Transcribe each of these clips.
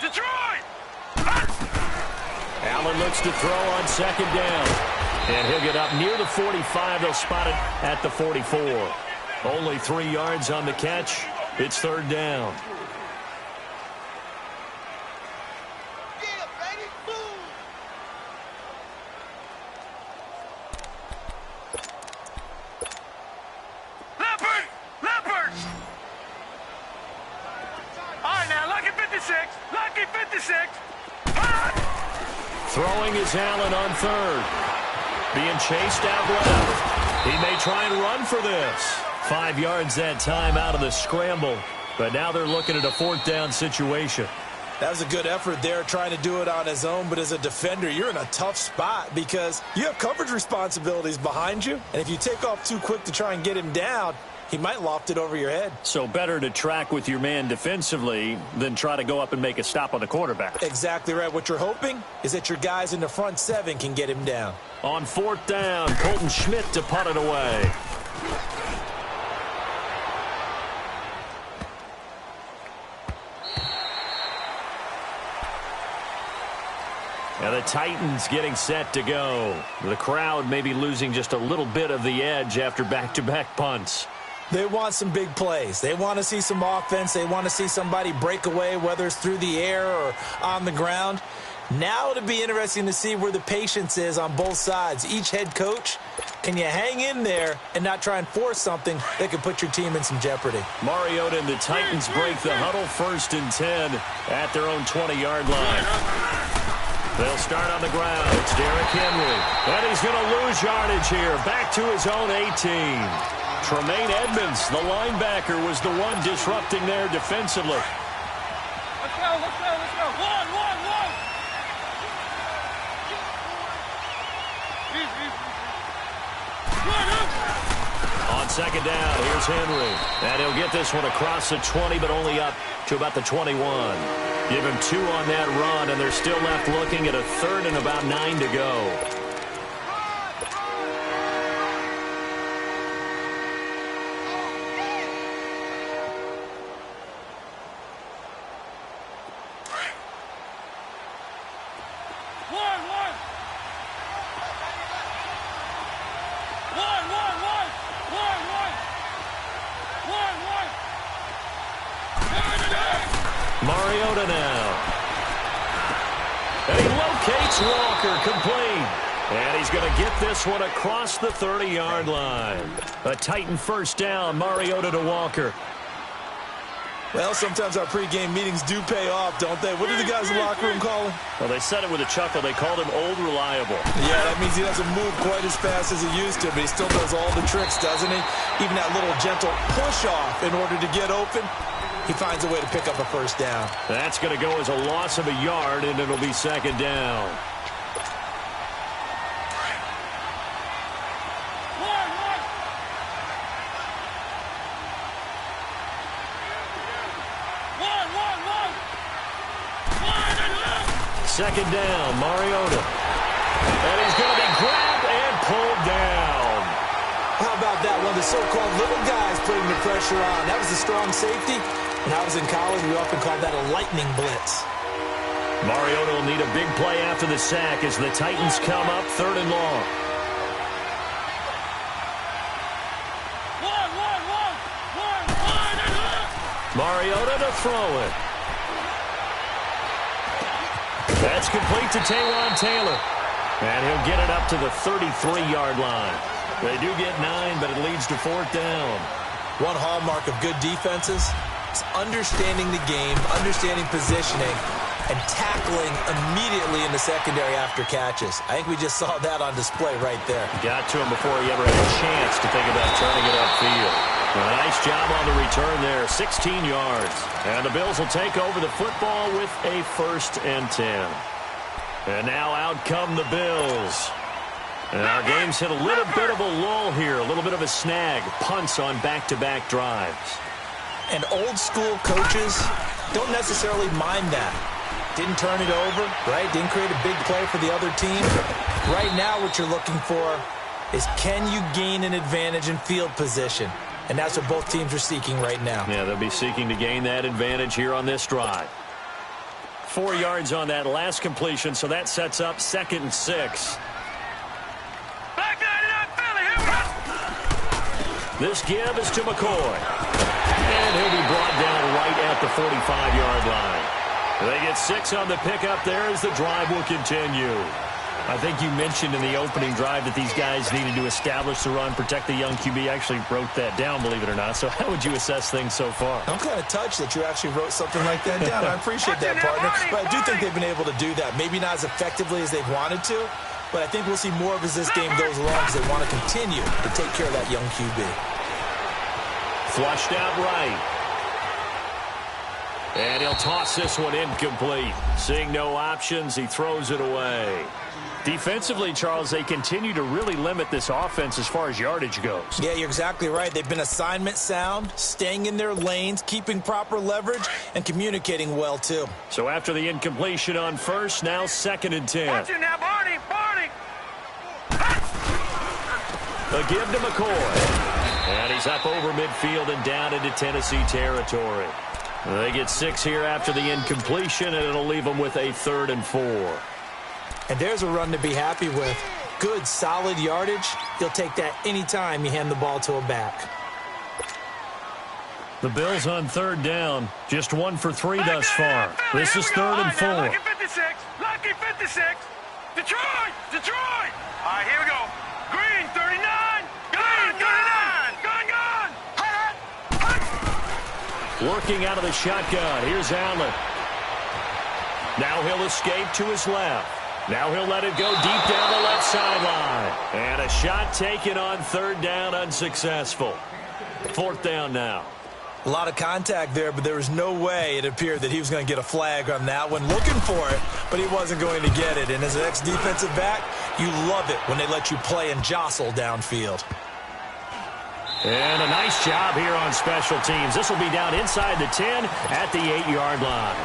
Detroit! Allen looks to throw on second down. And he'll get up near the 45. They'll spot it at the 44. Only 3 yards on the catch. It's third down. Leopard! All right, now, lucky 56. Lucky 56. Throwing is Allen on third. Being chased out left. He may try and run for this. 5 yards that time out of the scramble. But now they're looking at a fourth down situation. That was a good effort there, trying to do it on his own. But as a defender, you're in a tough spot because you have coverage responsibilities behind you. And if you take off too quick to try and get him down, he might loft it over your head. So better to track with your man defensively than try to go up and make a stop on the quarterback. Exactly right. What you're hoping is that your guys in the front 7 can get him down. On fourth down, Colton Schmidt to punt it away. And the Titans getting set to go. The crowd may be losing just a little bit of the edge after back-to-back punts. They want some big plays. They want to see some offense. They want to see somebody break away, whether it's through the air or on the ground. Now it'll be interesting to see where the patience is on both sides. Each head coach, can you hang in there and not try and force something that could put your team in some jeopardy? Mariota and the Titans break the huddle, 1st and 10 at their own 20-yard line. They'll start on the ground. It's Derrick Henry. And he's going to lose yardage here. Back to his own 18. Tremaine Edmonds, the linebacker, was the one disrupting there defensively. Let's go. One. On second down, here's Henry. And he'll get this one across the 20, but only up to about the 21. Give him 2 on that run, and they're still left looking at a 3rd and about 9 to go. Mariota now. And he locates Walker, complete. And he's going to get this one across the 30-yard line. A Titan first down, Mariota to Walker. Well, sometimes our pregame meetings do pay off, don't they? What do the guys in the locker room call him? Well, they said it with a chuckle. They called him Old Reliable. Yeah, that means he doesn't move quite as fast as he used to, but he still does all the tricks, doesn't he? Even that little gentle push-off in order to get open. He finds a way to pick up a first down. That's going to go as a loss of a yard, and it'll be second down. Second down, Mariota. And he's going to be grabbed and pulled down. How about that one? The so-called little guys putting the pressure on. That was a strong safety. When I was in college, we often called that a lightning blitz. Mariota will need a big play after the sack as the Titans come up 3rd and long. Mariota to throw it. That's complete to Taywan Taylor. And he'll get it up to the 33-yard line. They do get 9, but it leads to 4th down. One hallmark of good defenses is understanding the game, understanding positioning, and tackling immediately in the secondary after catches. I think we just saw that on display right there. Got to him before he ever had a chance to think about turning it upfield. A nice job on the return there, 16 yards. And the Bills will take over the football with a 1st and 10. And now out come the Bills. And our game's hit a little bit of a lull here, a little bit of a snag. Punts on back-to-back drives. And old school coaches don't necessarily mind that. Didn't turn it over, right? Didn't create a big play for the other team. Right now what you're looking for is, can you gain an advantage in field position? And that's what both teams are seeking right now. Yeah, they'll be seeking to gain that advantage here on this drive. 4 yards on that last completion, so that sets up 2nd and 6. This give is to McCoy. And he'll be brought down right at the 45-yard line. They get 6 on the pickup there as the drive will continue. I think you mentioned in the opening drive that these guys needed to establish the run, protect the young QB. I actually wrote that down, believe it or not. So how would you assess things so far? I'm kind of touched that you actually wrote something like that down. I appreciate that, partner. But I do think they've been able to do that. Maybe not as effectively as they've wanted to, but I think we'll see more of as this game goes along because they want to continue to take care of that young QB. Flushed out right. And he'll toss this one incomplete. Seeing no options, he throws it away. Defensively, Charles, they continue to really limit this offense as far as yardage goes. Yeah, you're exactly right. They've been assignment sound, staying in their lanes, keeping proper leverage, and communicating well, too. So after the incompletion on first, now 2nd and 10. Watch it now, Barney! A give to McCoy. And he's up over midfield and down into Tennessee territory. They get 6 here after the incompletion, and it'll leave them with a 3rd and 4. And there's a run to be happy with. Good, solid yardage. You'll take that anytime you hand the ball to a back. The Bills on 3rd down. Just 1 for 3 thus far. This is 3rd and 4. Lucky 56. Lucky 56. Detroit! Detroit! All right, here we go. Green, 39. Green, 39. Working out of the shotgun. Here's Allen. Now he'll escape to his left. Now he'll let it go deep down the left sideline. And a shot taken on 3rd down, unsuccessful. 4th down now. A lot of contact there, but there was no way it appeared that he was going to get a flag on that one. Looking for it, but he wasn't going to get it. And as an ex-defensive back, you love it when they let you play and jostle downfield. And a nice job here on special teams. This will be down inside the 10 at the 8-yard line.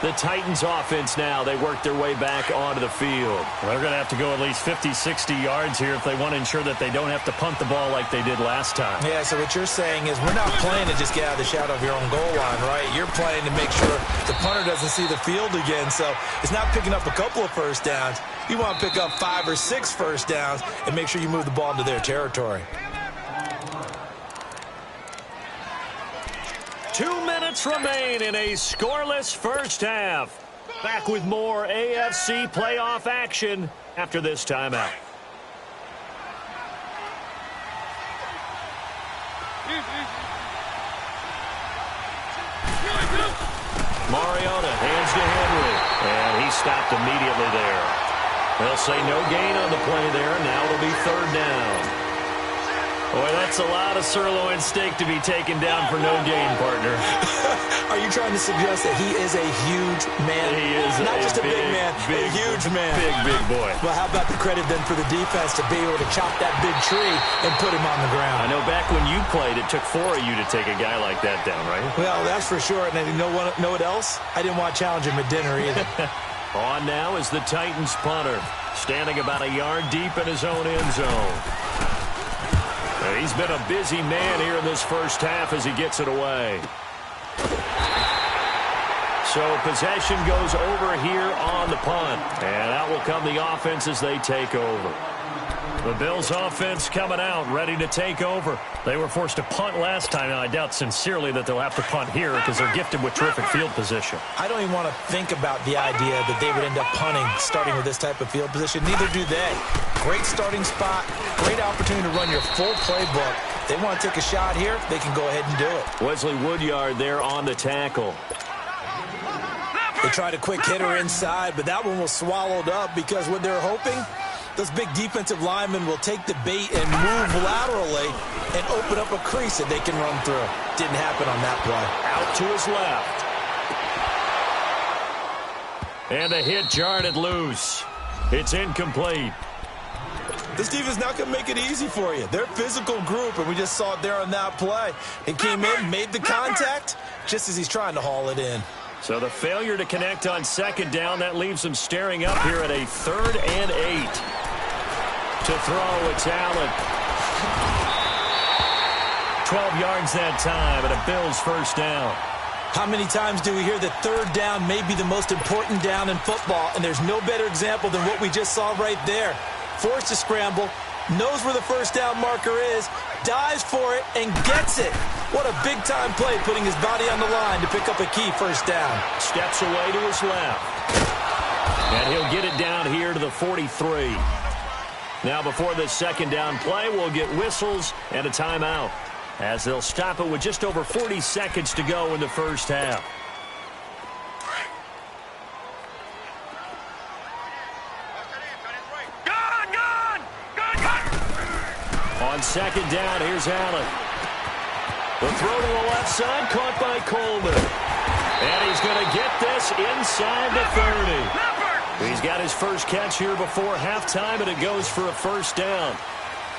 The Titans offense now, they work their way back onto the field. They're going to have to go at least 50, 60 yards here if they want to ensure that they don't have to punt the ball like they did last time. Yeah, so what you're saying is we're not playing to just get out of the shadow of your own goal line, right? You're playing to make sure the punter doesn't see the field again. So it's not picking up a couple of first downs. You want to pick up 5 or 6 first downs and make sure you move the ball into their territory. 2 minutes remain in a scoreless first half. Back with more AFC playoff action after this timeout. Mariota hands to Henry, and he stopped immediately there. They'll say no gain on the play there. Now it'll be 3rd down. Boy, that's a lot of sirloin steak to be taken down for no gain, partner. Are you trying to suggest that he is a huge man? He is not just a big man, a huge man. Big boy. Well, how about the credit then for the defense to be able to chop that big tree and put him on the ground? I know back when you played, it took 4 of you to take a guy like that down, right? Well, that's for sure. And you know what else? I didn't want to challenge him at dinner either. On now is the Titans punter, standing about a yard deep in his own end zone. He's been a busy man here in this first half as he gets it away. So possession goes over here on the punt. And out will come the offense as they take over. The Bills offense coming out, ready to take over. They were forced to punt last time, and I doubt sincerely that they'll have to punt here because they're gifted with terrific field position. I don't even want to think about the idea that they would end up punting starting with this type of field position. Neither do they. Great starting spot, great opportunity to run your full playbook. If they want to take a shot here, they can go ahead and do it. Wesley Woodyard there on the tackle. They tried a quick hitter inside, but that one was swallowed up because what they're hoping, those big defensive linemen will take the bait and move laterally and open up a crease that they can run through. Didn't happen on that play. Out to his left. And a hit jarred it loose. It's incomplete. This defense not going to make it easy for you. They're a physical group, and we just saw it there on that play. He came in, made the contact, just as he's trying to haul it in. So the failure to connect on second down, that leaves them staring up here at a 3rd and 8. To throw, it's Allen. 12 yards that time, and a Bills first down. How many times do we hear that third down may be the most important down in football, and there's no better example than what we just saw right there. Forced to scramble, knows where the first down marker is, dives for it, and gets it. What a big-time play, putting his body on the line to pick up a key first down. Steps away to his left. And he'll get it down here to the 43. Now before this second down play, we'll get whistles and a timeout, as they'll stop it with just over 40 seconds to go in the first half. On second down, here's Allen. The throw to the left side, caught by Coleman. And he's going to get this inside the 30. He's got his first catch here before halftime, and it goes for a first down.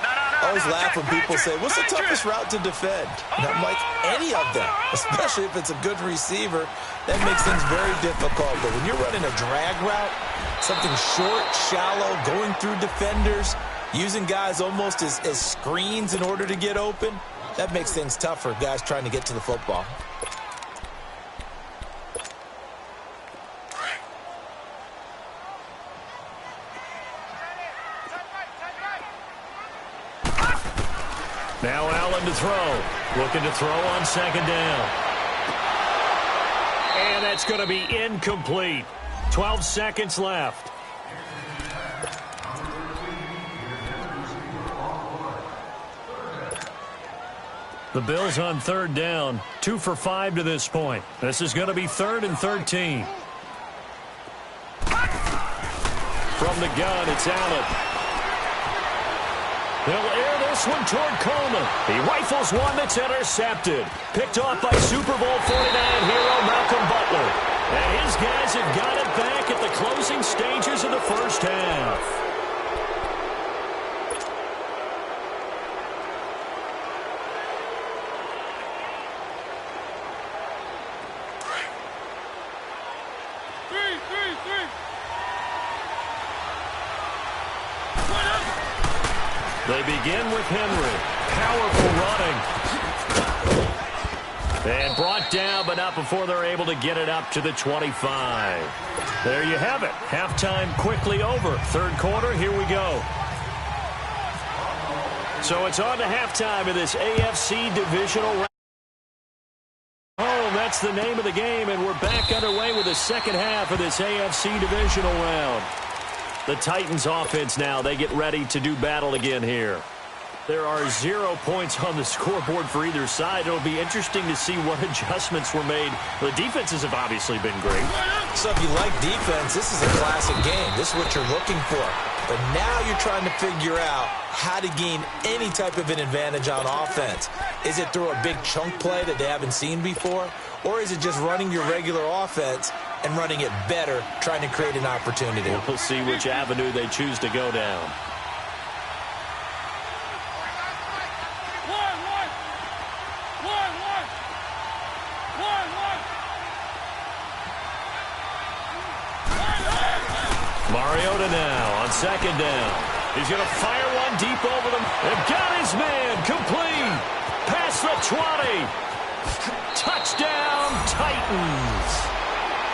I always laugh when people say, what's the toughest route to defend? And I'm like, any of them, especially if it's a good receiver. That makes things very difficult. But when you're running a drag route, something short, shallow, going through defenders, using guys almost as screens in order to get open, that makes things tough for guys trying to get to the football. Now Allen to throw. Looking to throw on second down. And that's going to be incomplete. 12 seconds left. The Bills on third down. 2 for 5 to this point. This is going to be 3rd and 13. From the gun, it's Allen. They'll air this one toward Coleman. He rifles one that's intercepted. Picked off by Super Bowl 49 hero Malcolm Butler. And his guys have got it back at the closing stages of the first half. They begin with Henry. Powerful running. And brought down, but not before they're able to get it up to the 25. There you have it. Halftime quickly over. Third quarter, here we go. So it's on to halftime of this AFC divisional round. Oh, that's the name of the game, and we're back underway with the second half of this AFC divisional round. The Titans offense now, they get ready to do battle again here. There are 0 points on the scoreboard for either side. It'll be interesting to see what adjustments were made. The defenses have obviously been great. So if you like defense, this is a classic game. This is what you're looking for. But now you're trying to figure out how to gain any type of an advantage on offense. Is it through a big chunk play that they haven't seen before? Or is it just running your regular offense and running it better, trying to create an opportunity? We'll see which avenue they choose to go down. Mariota now on second down. He's going to fire one deep over them. They've got his man complete. Past the 20. Touchdown, Titans.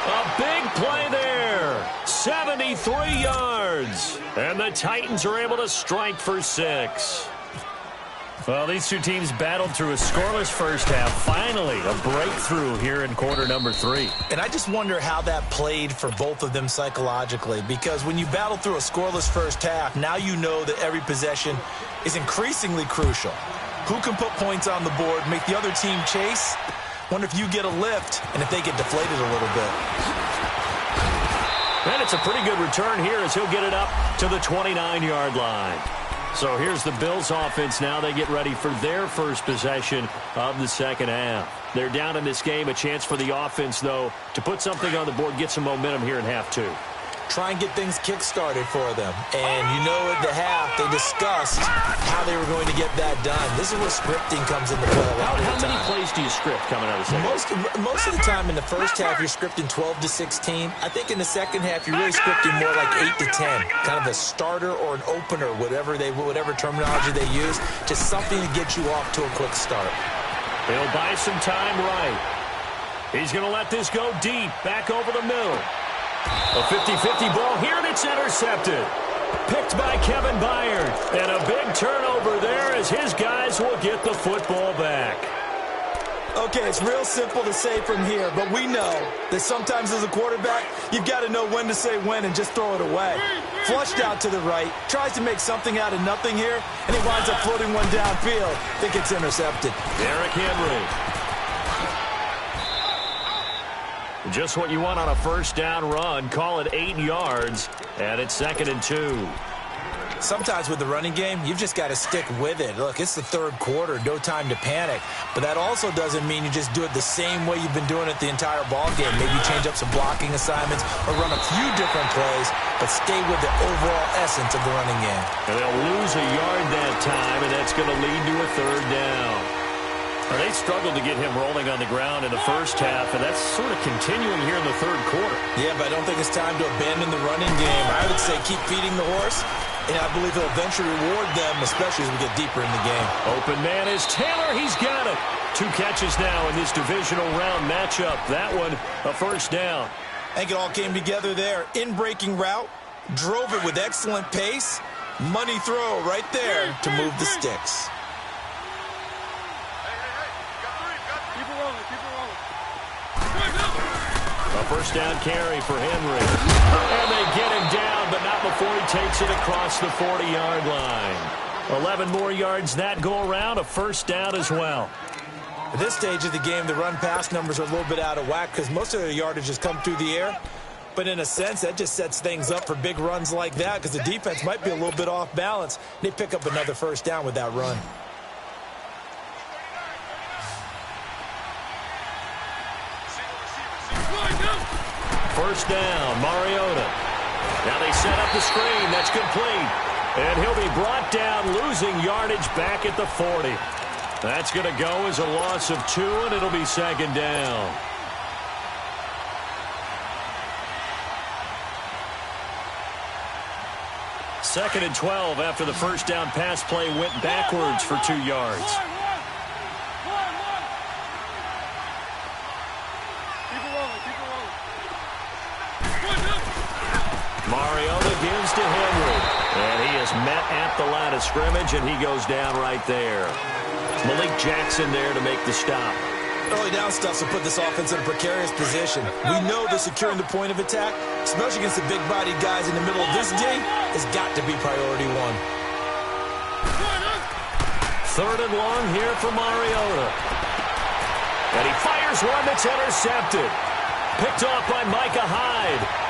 A big play there. 73 yards. And the Titans are able to strike for 6. Well, these two teams battled through a scoreless first half. Finally, a breakthrough here in quarter number 3. And I just wonder how that played for both of them psychologically, because when you battle through a scoreless first half, now you know that every possession is increasingly crucial. Who can put points on the board, make the other team chase? Wonder if you get a lift and if they get deflated a little bit. And it's a pretty good return here as he'll get it up to the 29-yard line. So here's the Bills offense now. They get ready for their first possession of the second half. They're down in this game. A chance for the offense, though, to put something on the board, get some momentum here in half 2. Try and get things kick-started for them. And you know at the half, they discussed how they were going to get that done. This is where scripting comes into play a lot of the time. How many plays do you script coming out of the second? Most of the time in the first half, you're scripting 12 to 16. I think in the second half, you're really scripting more like 8 to 10. Kind of a starter or an opener, whatever terminology they use, just something to get you off to a quick start. They'll buy some time right. He's going to let this go deep, back over the middle. A 50-50 ball here, and it's intercepted. Picked by Kevin Byard. And a big turnover there as his guys will get the football back. Okay, it's real simple to say from here, but we know that sometimes as a quarterback, you've got to know when to say when and just throw it away. Flushed out to the right, tries to make something out of nothing here, and he winds up floating one downfield. I think it's intercepted. Derrick Henry. Just what you want on a first down run. Call it 8 yards, and it's 2nd and 2. Sometimes with the running game, you've just got to stick with it. Look, it's the third quarter, no time to panic. But that also doesn't mean you just do it the same way you've been doing it the entire ball game. Maybe change up some blocking assignments or run a few different plays, but stay with the overall essence of the running game. And they'll lose a yard that time, and that's going to lead to a 3rd down. They struggled to get him rolling on the ground in the first half, and that's sort of continuing here in the 3rd quarter. Yeah, but I don't think it's time to abandon the running game. I would say keep feeding the horse, and I believe he'll eventually reward them, especially as we get deeper in the game. Open man is Taylor. He's got it. 2 catches now in this divisional round matchup. That one, a first down. I think it all came together there. In-breaking route, drove it with excellent pace. Money throw right there to move the sticks. A first down carry for Henry. And they get him down, but not before he takes it across the 40-yard line. 11 more yards that go around, a first down as well. At this stage of the game, the run-pass numbers are a little bit out of whack because most of the yardage has come through the air. But in a sense, that just sets things up for big runs like that because the defense might be a little bit off balance. They pick up another first down with that run. First down, Mariota. Now they set up the screen. That's complete. And he'll be brought down, losing yardage back at the 40. That's going to go as a loss of 2, and it'll be 2nd down. Second and 12 after the first down pass play went backwards for 2 yards. Mariota gives to Henry. And he is met at the line of scrimmage, and he goes down right there. Malik Jackson there to make the stop. Early down stuff will put this offense in a precarious position. We know that securing the point of attack, especially against the big-bodied guys in the middle of this D, has got to be priority 1. 3rd and long here for Mariota. And he fires one that's intercepted. Picked off by Micah Hyde.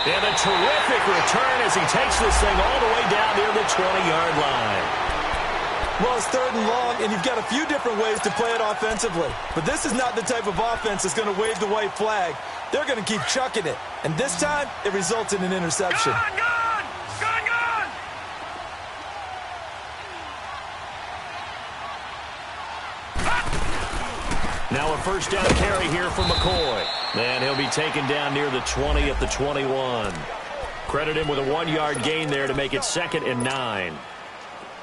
And a terrific return as he takes this thing all the way down near the 20-yard line. Well, it's 3rd and long, and you've got a few different ways to play it offensively. But this is not the type of offense that's going to wave the white flag. They're going to keep chucking it. And this time, it results in an interception. Gun! Now a first down carry here for McCoy. And he'll be taken down near the 20 at the 21. Credit him with a 1-yard gain there to make it 2nd and 9.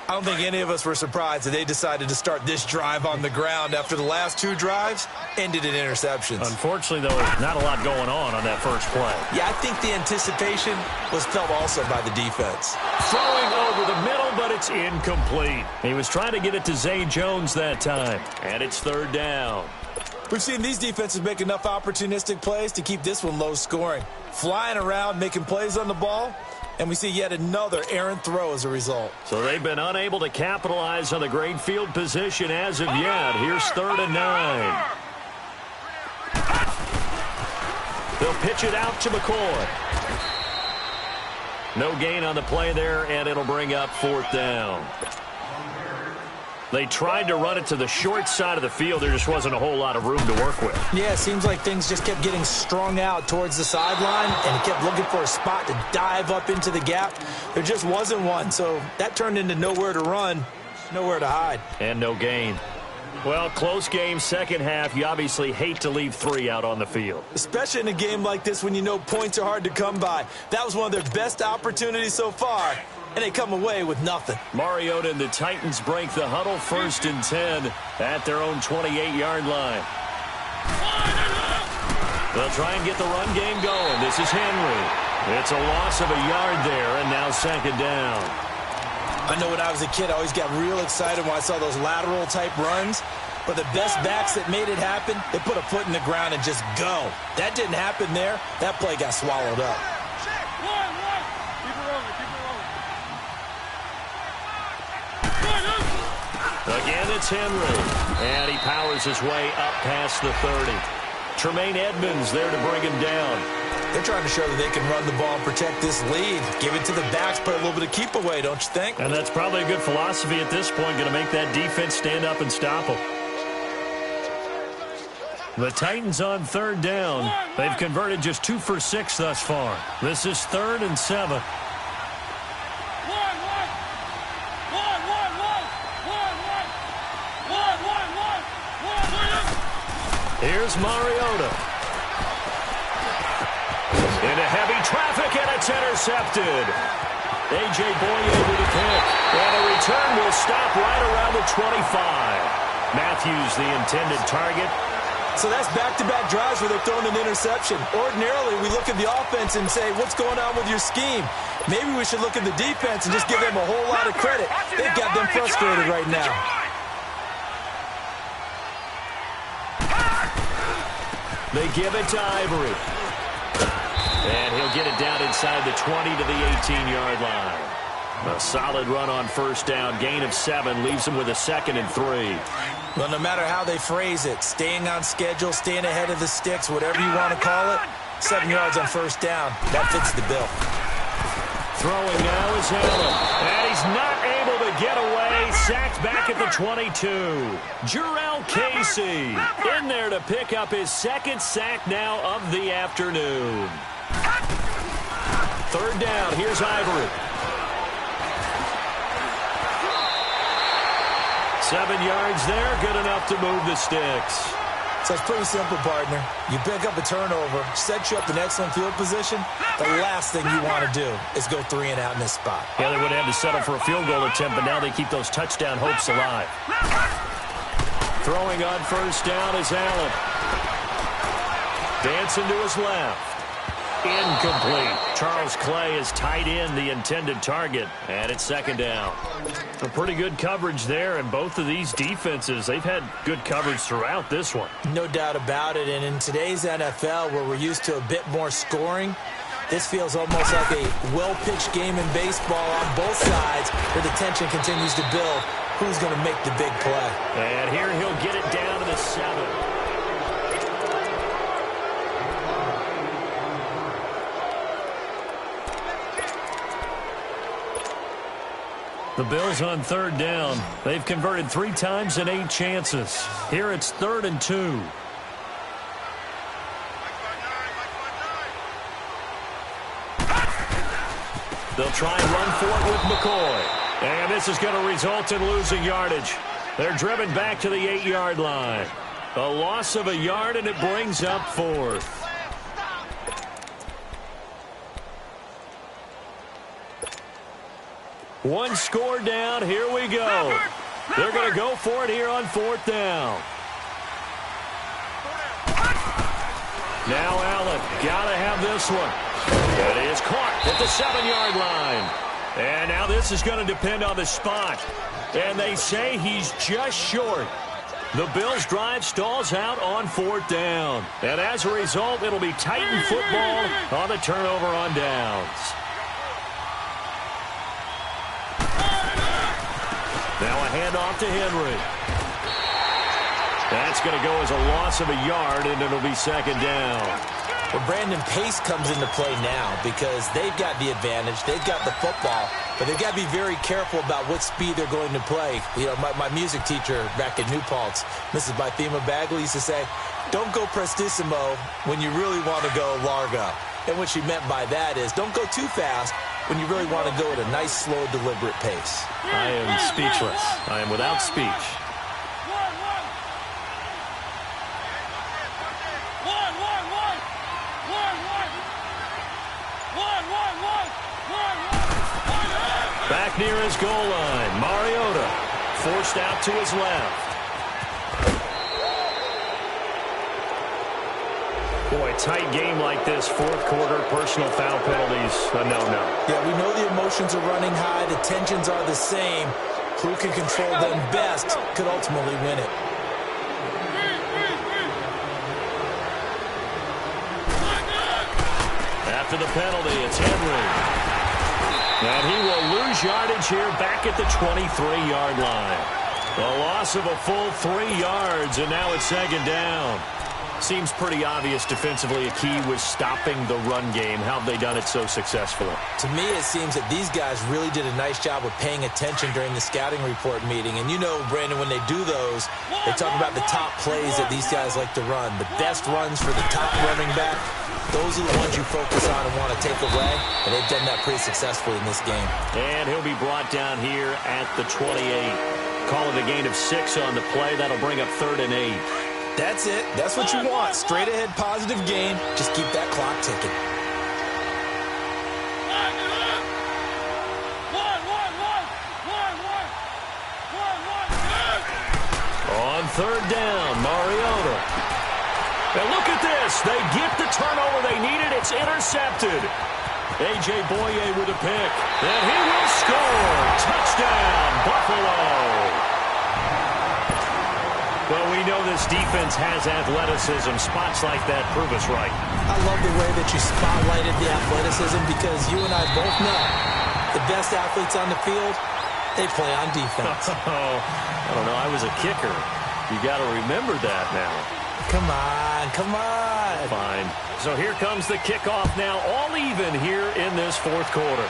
I don't think any of us were surprised that they decided to start this drive on the ground after the last 2 drives ended in interceptions. Unfortunately, though, not a lot going on that first play. Yeah, I think the anticipation was felt also by the defense. Throwing over the middle, but it's incomplete. He was trying to get it to Zay Jones that time. And it's 3rd down. We've seen these defenses make enough opportunistic plays to keep this one low scoring. Flying around, making plays on the ball, and we see yet another errant throw as a result. So they've been unable to capitalize on the great field position as of yet. Here's 3rd and 9. They'll pitch it out to McCoy. No gain on the play there, and it'll bring up 4th down. They tried to run it to the short side of the field. There just wasn't a whole lot of room to work with. Yeah, it seems like things just kept getting strung out towards the sideline, and he kept looking for a spot to dive up into the gap. There just wasn't one, so that turned into nowhere to run, nowhere to hide. And no gain. Well, close game, second half. You obviously hate to leave 3 out on the field. Especially in a game like this when you know points are hard to come by. That was one of their best opportunities so far, and they come away with nothing. Mariota and the Titans break the huddle, 1st and 10 at their own 28-yard line. They'll try and get the run game going. This is Henry. It's a loss of a yard there, and now 2nd down. I know when I was a kid, I always got real excited when I saw those lateral-type runs. But the best backs that made it happen, they put a foot in the ground and just go. That didn't happen there. That play got swallowed up. Again, it's Henry. And he powers his way up past the 30. Tremaine Edmonds there to bring him down. They're trying to show that they can run the ball and protect this lead. Give it to the backs, put a little bit of keep away, don't you think? And that's probably a good philosophy at this point, going to make that defense stand up and stop them. The Titans on 3rd down. They've converted just 2 for 6 thus far. This is 3rd and 7. Here's Mariota. Into heavy traffic, and it's intercepted. A.J. Boye with a pick. And a return will stop right around the 25. Matthews, the intended target. So that's back-to-back drives where they're throwing an interception. Ordinarily, we look at the offense and say, what's going on with your scheme? Maybe we should look at the defense and just give them a whole lot of credit. They've got them frustrated right now. They give it to Ivory. And he'll get it down inside the 20 to the 18-yard line. A solid run on 1st down. Gain of 7 leaves him with a 2nd and 3. Well, no matter how they phrase it, staying on schedule, staying ahead of the sticks, whatever you want to call it, 7 yards on 1st down. That fits the bill. Throwing now is Allen. And he's not able to get away. Sacked back at the 22. Jarrell Casey in there to pick up his 2nd sack now of the afternoon. 3rd down. Here's Ivory. 7 yards there, good enough to move the sticks. So it's pretty simple, partner. You pick up a turnover, set you up in excellent field position. The last thing you want to do is go 3 and out in this spot. Yeah, they would have to settle for a field goal attempt, but now they keep those touchdown hopes alive. Throwing on 1st down is Allen. Dancing to his left. Incomplete. Charles Clay is tight in the intended target, and it's 2nd down. A pretty good coverage there, and both of these defenses, they've had good coverage throughout this one. No doubt about it, and in today's NFL, where we're used to a bit more scoring, this feels almost like a well-pitched game in baseball on both sides, where the tension continues to build. Who's going to make the big play? And here he'll get it down to the 7. The Bills on 3rd down. They've converted 3 times in 8 chances. Here it's 3rd and 2. They'll try and run for it with McCoy. And this is going to result in losing yardage. They're driven back to the 8-yard line. A loss of a yard, and it brings up 4th. One score down. Here we go. They're going to go for it here on 4th down. Now Allen. Got to have this one. It is caught at the 7-yard line. And now this is going to depend on the spot. And they say he's just short. The Bills' drive stalls out on 4th down. And as a result, it'll be Titan football on the turnover on downs. Now a handoff to Henry. That's going to go as a loss of a yard, and it'll be 2nd down. Well, Brandon, pace comes into play now because they've got the advantage. They've got the football, but they've got to be very careful about what speed they're going to play. You know, my music teacher back at New Paltz, Mrs. Bythema Bagley, used to say, don't go prestissimo when you really want to go largo. And what she meant by that is don't go too fast when you really want to go at a nice, slow, deliberate pace. I am speechless. I am without speech. near his goal line. Mariota forced out to his left. Boy, tight game like this, fourth quarter, personal foul penalties, a no-no. Yeah, we know the emotions are running high. The tensions are the same. Who can control them best could ultimately win it. After the penalty, it's Henry. And he will lose yardage here back at the 23-yard line. A loss of a full 3 yards, and now it's second down. Seems pretty obvious defensively a key was stopping the run game. How have they done it so successfully? To me, it seems that these guys really did a nice job of paying attention during the scouting report meeting. And you know, Brandon, when they do those, they talk about the top plays that these guys like to run. The best runs for the top running back, those are the ones you focus on and want to take away. And they've done that pretty successfully in this game. And he'll be brought down here at the 28. Call it a gain of 6 on the play. That'll bring up 3rd and 8. That's it. That's what you want. Straight ahead, positive gain. Just keep that clock ticking. On 3rd down, Mariota. And look at this. They get the turnover they needed. It's intercepted. A.J. Boye with a pick. And he will score. Touchdown, Buffalo. Well, we know this defense has athleticism. Spots like that prove us right. I love the way that you spotlighted the athleticism because you and I both know the best athletes on the field, they play on defense. Oh, I don't know. I was a kicker. You got to remember that now. Come on, come on. Fine. So here comes the kickoff now, all even here in this fourth quarter.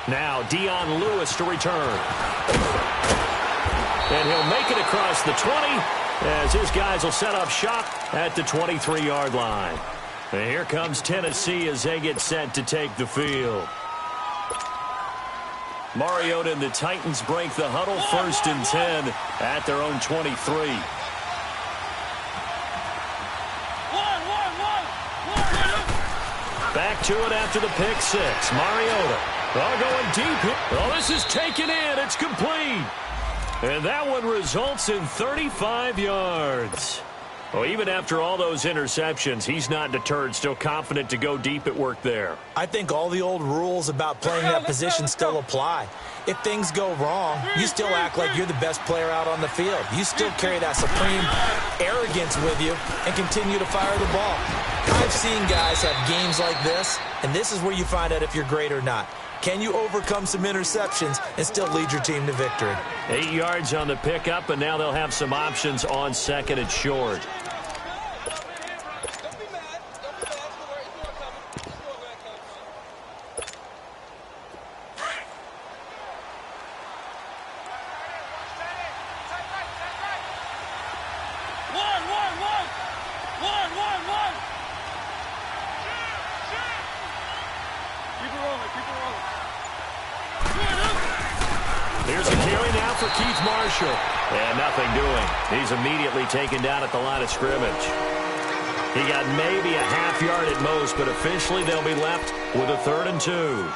Now, Dion Lewis to return. And he'll make it across the 20 as his guys will set up shop at the 23-yard line. And here comes Tennessee as they get set to take the field. Mariota and the Titans break the huddle, 1st and 10 at their own 23. Back to it after the pick 6. Mariota. Oh, going deep. Oh, this is taken in. It's complete. And that one results in 35 yards. Well, even after all those interceptions, he's not deterred, still confident to go deep at work there. I think all the old rules about playing that position still apply. If things go wrong, you still act like you're the best player out on the field. You still carry that supreme arrogance with you and continue to fire the ball. I've seen guys have games like this, and this is where you find out if you're great or not. Can you overcome some interceptions and still lead your team to victory? 8 yards on the pickup, and now they'll have some options on 2nd and short. Here's a carry now for Keith Marshall. And nothing doing. He's immediately taken down at the line of scrimmage. He got maybe a half yard at most, but officially they'll be left with a 3rd and 2.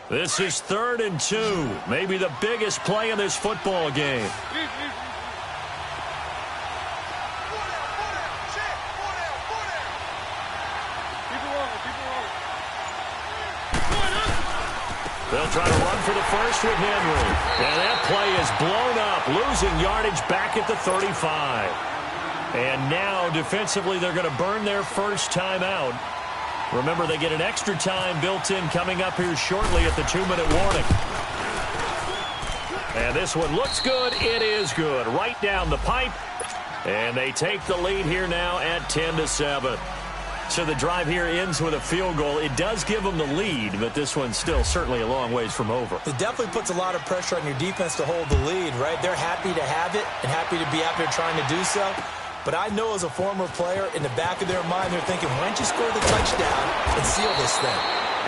This is 3rd and 2. Maybe the biggest play in this football game. They'll try to run for the first with Henry. And that play is blown up, losing yardage back at the 35. And now, defensively, they're going to burn their first timeout. Remember, they get an extra time built in coming up here shortly at the 2-minute warning. And this one looks good. It is good. Right down the pipe. And they take the lead here now at 10-7. So the drive here ends with a field goal. It does give them the lead, but this one's still certainly a long ways from over. It definitely puts a lot of pressure on your defense to hold the lead, right? They're happy to have it and happy to be out there trying to do so. But I know as a former player, in the back of their mind, they're thinking, why don't you score the touchdown and seal this thing?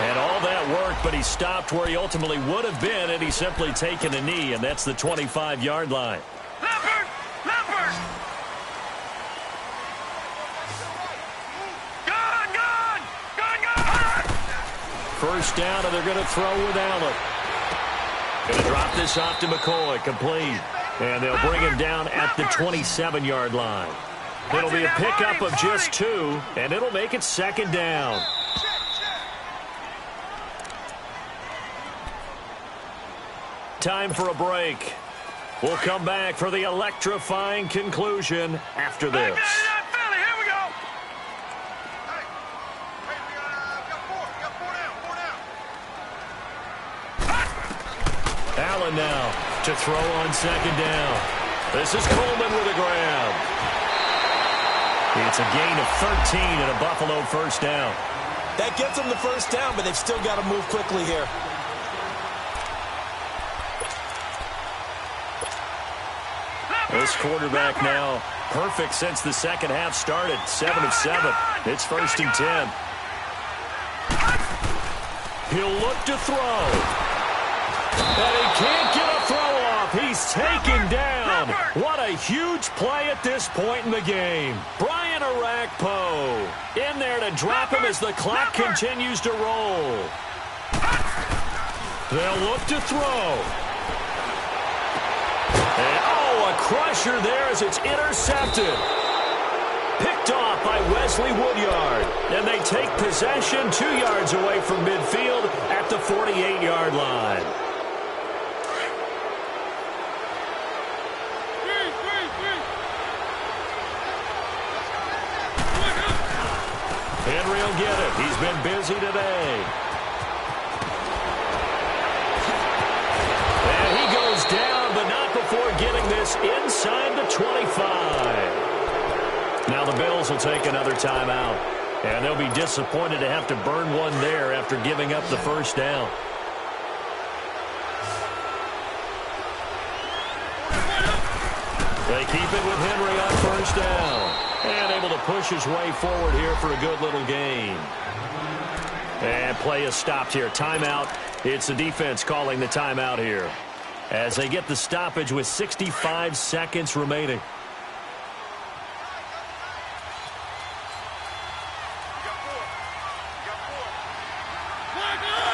And all that work, but he stopped where he ultimately would have been, and he's simply taken a knee, and that's the 25-yard line. Leopard! Leopard! First down, and they're going to throw with Allen. Going to drop this off to McCoy, complete. And they'll bring him down at the 27-yard line. It'll be a pickup of just 2, and it'll make it second down. Time for a break. We'll come back for the electrifying conclusion after this. Allen now to throw on second down. This is Coleman with a grab. It's a gain of 13 and a Buffalo first down. That gets them the first down, but they've still got to move quickly here. This quarterback now perfect since the second half started. 7 of 7. It's first and 10. He'll look to throw. But he can't get a throw off. He's taken down. What a huge play at this point in the game. Brian Arakpo in there to drop him as the clock continues to roll. They'll look to throw. And, a crusher there as it's intercepted. Picked off by Wesley Woodyard. And they take possession 2 yards away from midfield at the 48-yard line. Henry will get it. He's been busy today. And he goes down, but not before getting this inside the 25. Now the Bills will take another timeout. And they'll be disappointed to have to burn one there after giving up the first down. They keep it with Henry on first down. And able to push his way forward here for a good little gain. And play is stopped here. Timeout. It's the defense calling the timeout here as they get the stoppage with 65 seconds remaining.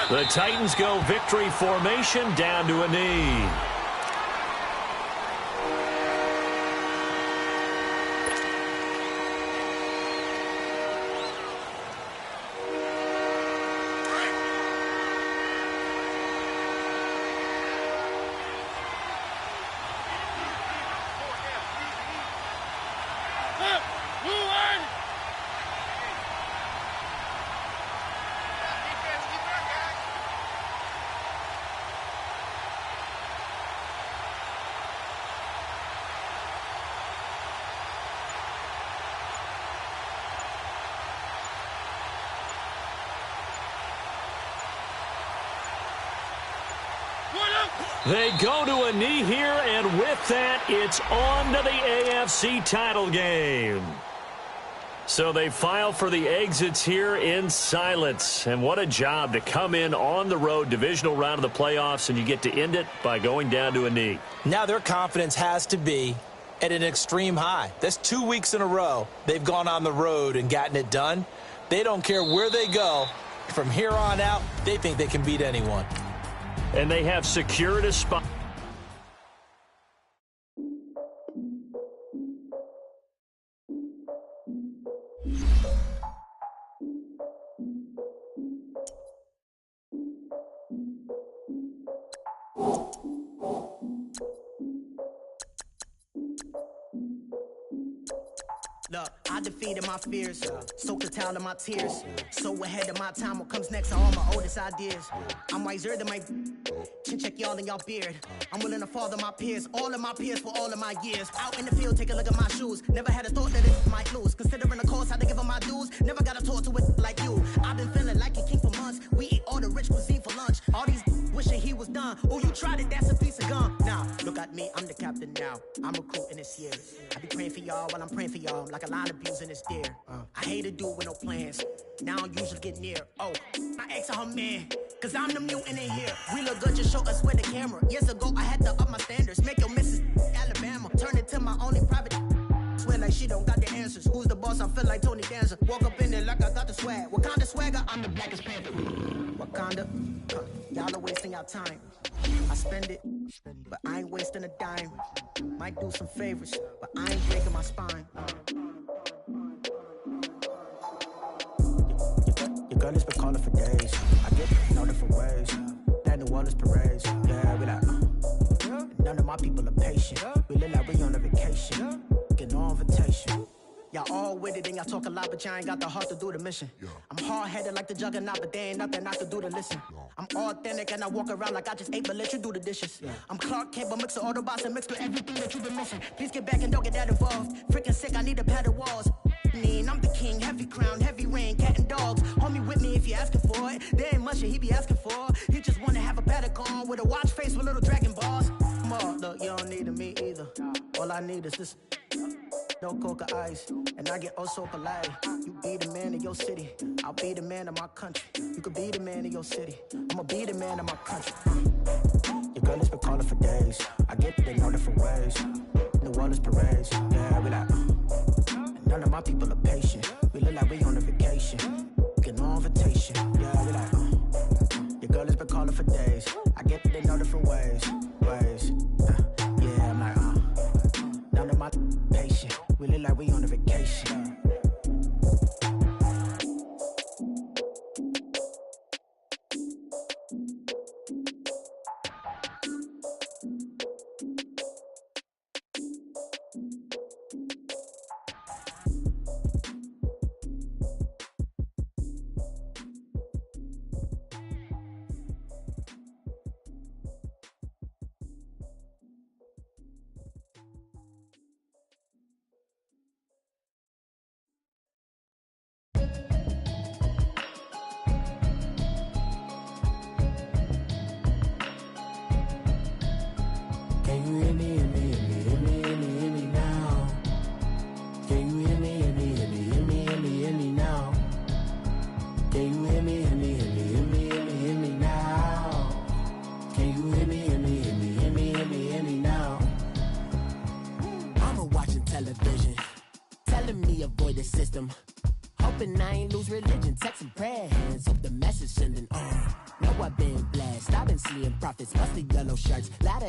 The Titans go victory formation down to a knee. They go to a knee here, and with that, it's on to the AFC title game. So they file for the exits here in silence. And what a job to come in on the road, divisional round of the playoffs, and you get to end it by going down to a knee. Now their confidence has to be at an extreme high. That's 2 weeks in a row they've gone on the road and gotten it done. They don't care where they go. From here on out, they think they can beat anyone. And they have secured a spot. Look, I defeated my fears, soaked a towel in my tears. So ahead of my time, what comes next are all my oldest ideas. I'm wiser than my chin check y'all in y'all beard. I'm willing to father my peers, all of my peers for all of my years. Out in the field, take a look at my shoes. Never had a thought that it might lose. Considering the cost, had to give them my dues. Never got to talk to it like you. I've been feeling like a king for months. We eat all the rich cuisine for lunch. All these wishing he was done. Oh, you tried it, that's a piece of gum. Now, look at me, I'm the captain now. I'm recruiting this year. I be praying for y'all while I'm praying for y'all. Like a lot of abusing this deer. I hate a dude with no plans. Now I usually get near. Oh, I ask her man, cause I'm the mutant in here. We look good, just show us where the camera. Years ago, I had to up my standards. Make your missus Alabama. Turn it to my only private. Swear like she don't got the answers. Who's the boss? I feel like Tony Danza. Walk up in there like I got the swag. What kind of swagger? I'm the blackest panther. What Wakanda, y'all are wasting your time. I spend it, but I ain't wasting a dime. Might do some favors, but I ain't breaking my spine. Your girl has been calling for days. I get it in all different ways. That New Orleans parades, yeah, we like, none of my people are patient. We look like we on a vacation, get no invitation. Y'all all with it and y'all talk a lot, but y'all ain't got the heart to do the mission. I'm hard-headed like the juggernaut, but there ain't nothing I can do to listen. I'm authentic and I walk around like I just ate, but let you do the dishes. I'm Clark Kent, but mix the Autobots and mix with everything that you've been missing. Please get back and don't get that involved. Freaking sick, I need a pad of walls. I'm the king, heavy crown, heavy rain, cat and dogs. Homie with me if you asking for it. There ain't much that he be asking for. He just wanna have a paddock on with a watch face with little dragon balls. More, look, you don't need me either. All I need is this. No coca ice, and I get oh so polite. You be the man of your city, I'll be the man of my country. You could be the man of your city, I'ma be the man of my country. Your girl has been calling for days. I get it in all different ways. New Orleans parades, yeah, we like. None of my people are patient. We look like we on a vacation, get no invitation, yeah, we like. Your girl has been calling for days. I get it in all different ways. Yeah, I'm like, none of my patient. We look like we on a vacation.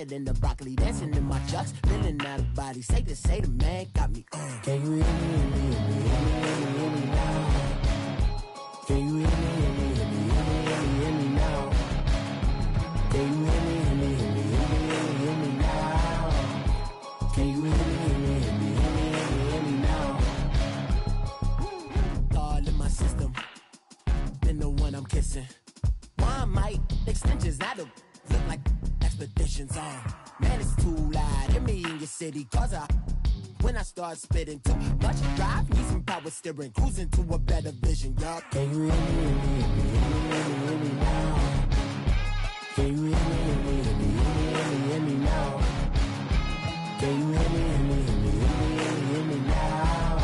In the broccoli, dancing in my chucks, feeling out of body. Say the man got me on. Can you hear me, hear me, hear me, hear me now? Can you hear me, hear me, hear me, hear me, hear me now? Can you hear me, hear me, hear me, hear me, hear me now? Can you hear me, hear me, hear me, hear me, hear me now? All in my system, been the one I'm kissing. One might extensions that'll look like expeditions on. Man, it's too loud. Hit me in your city, cause when I start spitting too much drive, need some power steering, cruising to a better vision, y'all. Can you hear me, hear me, hear me, hear me now? Can you hear me, hear me, hear me, hear me now? Can you hear me, hear me, hear me, hear me now?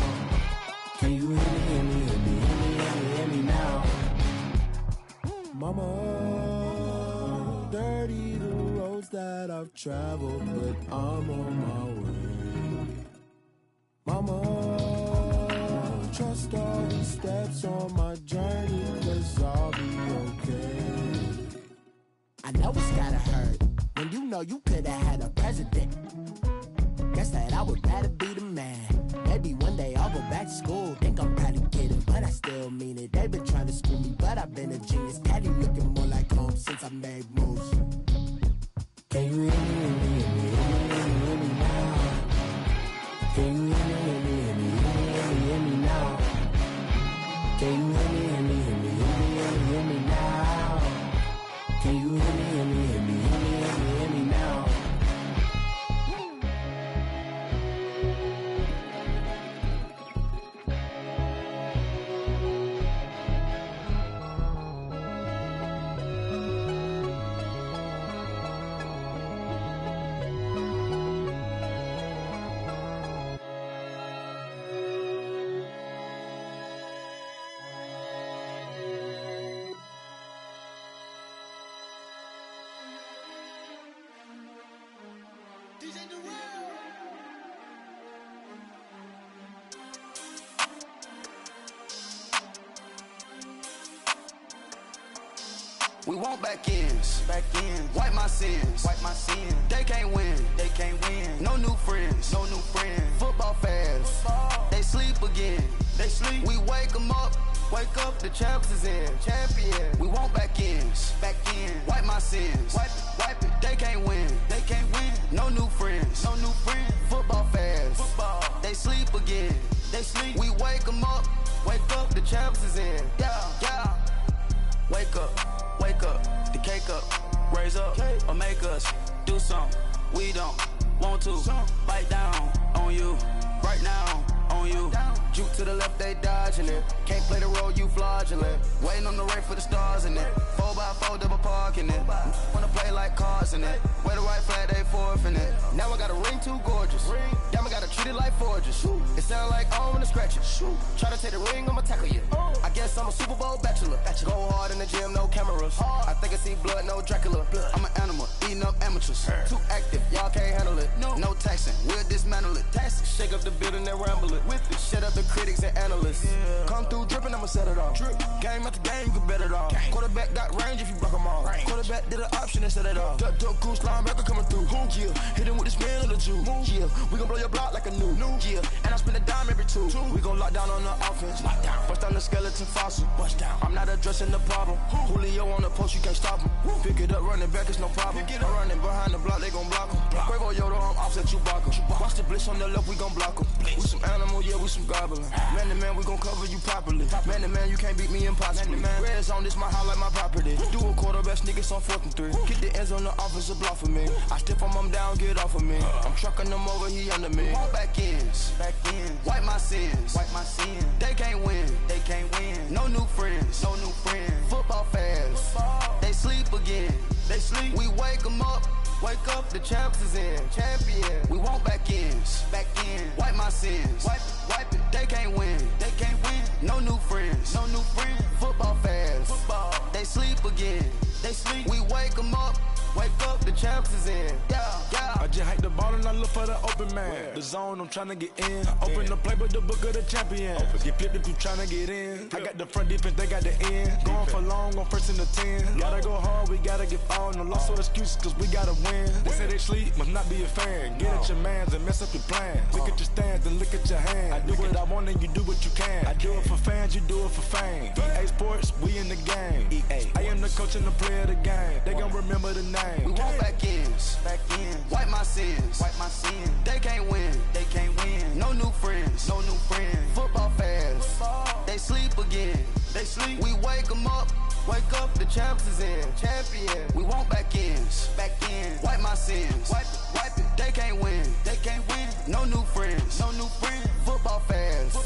Can you hear me, hear me, hear me, hear me now? Mama, dirty the roads that I've traveled, but I'm on my way. Mama, trust all these steps on my journey, 'cause I'll be okay. I know it's gotta hurt when you know you could've had a president. Guess that I would rather be the man. Maybe one day I'll go back to school. Think I'm probably kidding, but I still mean it. They've been trying to school me, but I've been a genius. Daddy looking more like home since I made moves. Can you hear me, hear me, hear me, hear me now? Can you hear me, hear me, hear me, hear me now? Can you hear me, hear me, hear me, hear me now? Can you hear me, hear me, hear me, hear me now? We want back ends. Wipe my sins. They can't win. No new friends. Football fans. They sleep again. We wake them up. Wake up, the champs is in. Champion. We want back ends. Wipe my sins. Wipe it. They can't win. No new friends. Football fans. They sleep again. We wake them up. Wake up, the champs is in. Yeah. Wake up, the cake up, raise up, or make us do something we don't want to. Bite down on you, right now on you. Juke to the left, they dodging it. Can't play the role, you fraudulent. Waiting on the rain for the stars in it. 4x4 double parking it. Wanna play like cars in it. Where the right flag, they forfeit it. Now I got a ring too gorgeous. Damn, I gotta treat it like forges. It sound like I wanna scratch it. Try to take the ring, I'ma tackle you. I guess I'm a Super Bowl bachelor. Go hard in the gym, no cameras. I think I see blood, no Dracula. I'm an animal, eating up amateurs. Too active, y'all can't handle it. No taxing, we'll dismantle it. Shake up the building and ramble it. With it, shut up the critics and analysts. Come through dripping, I'ma set it off. Game after game, you can bet it off. Quarterback got range if you block them off. Quarterback did an option and set it off. Duck goose linebacker coming through. Yeah, hit him with the spin of the Jew. Yeah, we gon' blow your block like a new. Yeah, and I spend a dime every two. We gon' lock down on the offense. Bust down the skeleton fossil. I'm not addressing the problem. Julio on the post, you can't stop him. Pick it up, running back, it's no problem. I'm running behind the block, they gon' block him. Quavo Yoda, I'm offset Chewbacca. Watch the blitz on the left, we gon' block him. We some animal, yeah, we some goblin. Man to man, we gon' cover you properly. Man to man, you can't beat me impossibly. Red zone, this my highlight, my property. Do a quarterback sneakers on 4th and 3. Get the ends on the offensive block for me. I step on them down, get off of me. I'm trucking them over, he under me. Want back ends. Wipe my sins. They can't win. No new friends. Football fans. They sleep again. We wake them up. Wake up, the champs is in. Champion. We want back ends. Wipe my sins. Wipe it. They can't win. No new friends. Football fans. They sleep again. We wake them up. Wake up, the champs is in. Yeah. I just hike the ball and I look for the open man. The zone, I'm tryna get in. Open the playbook, the book of the champion. Get flipped if you tryna get in. I got the front defense, they got the end. Going for long, on 1st and the 10. Gotta go hard, we gotta get all. No loss or excuses, cause we gotta win. They say they sleep, must not be a fan. Get at your mans and mess up your plans. Look at your stands and look at your hands. I do what I want and you do what you can. I do it for fans, you do it for fame. EA Sports, we in the game. I am the coach and the player of the game. They gon' remember the name. We want back ends. Wipe my sins. They can't win. No new friends. Football fans. They sleep again. We wake them up. Wake up, the champs is in. Champion. We want back ends. Wipe my sins. Wipe it. They can't win. No new friends. Football fans.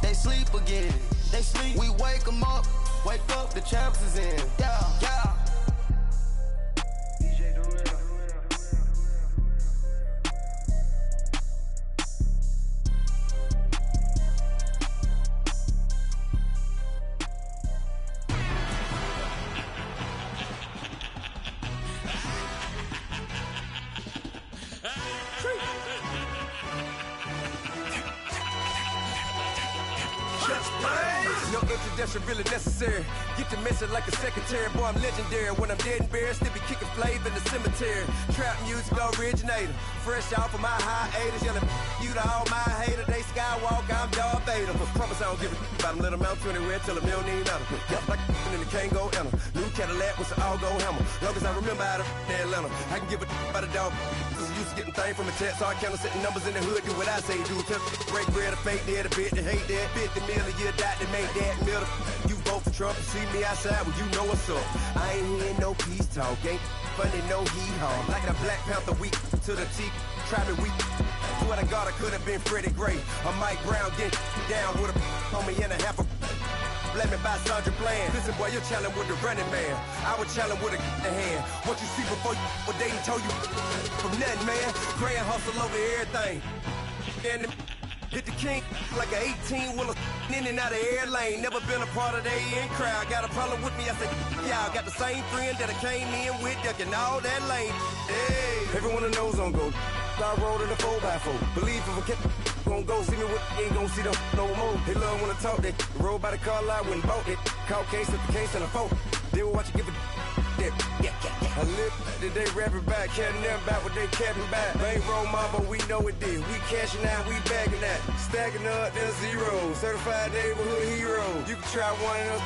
They sleep again. We wake them up. Wake up, the champs is in. Yeah. No introduction really necessary. Get the message like a secretary. Boy, I'm legendary. When I'm dead and buried, still be kicking flavor in the cemetery. Trap music originator. Fresh off of my hiatus. Yelling you to all my haters. They skywalk, I'm Darth Vader. Promise I don't give a about them. Let them out 20 red till a million ain't matter. Yup, like in the Kango enter. New Cadillac with an all-go hammer. Long as I remember out of Atlanta. I can give a about a dog. Used to getting things from a text, so I count setting numbers in the hood. Do what I say, do. Break bread, a fake dead, a bit to hate that. 50 million, you died to make that middle. You vote for Trump, you see me outside, well, you know what's up. I ain't hearing no peace talk, ain't funny, no hee-haw. Like the Black Panther weak to the teeth, try me weak. Swear to God, I could have been Freddie Gray. Or Mike Brown getting down with a homie and a half a. Let me buy Sandra Bland. Listen, boy, you're challenging with the running man. I was challenging with a hand. What you see before you what they told you from nothing, man. Grand hustle over everything. And hit the king like an 18-wheeler in and out of air lane. Never been a part of the in crowd. Got a problem with me, I said, y'all got the same friend that I came in with, ducking all that lane. Hey, everyone knows on go. I rolled in the 4x4. Believe if a kid gon' go see me with ain't gon' see them no more. They love when I talk, they roll by the car lot when bought it. Caught case at the case and a phone. They will watch you give a that. I live that they rapping back, carrying them back what they capping back. Bankroll mama, we know it did. We cashing out, we bagging that. Stacking up, there's zero. Certified neighborhood hero. You can try one of them,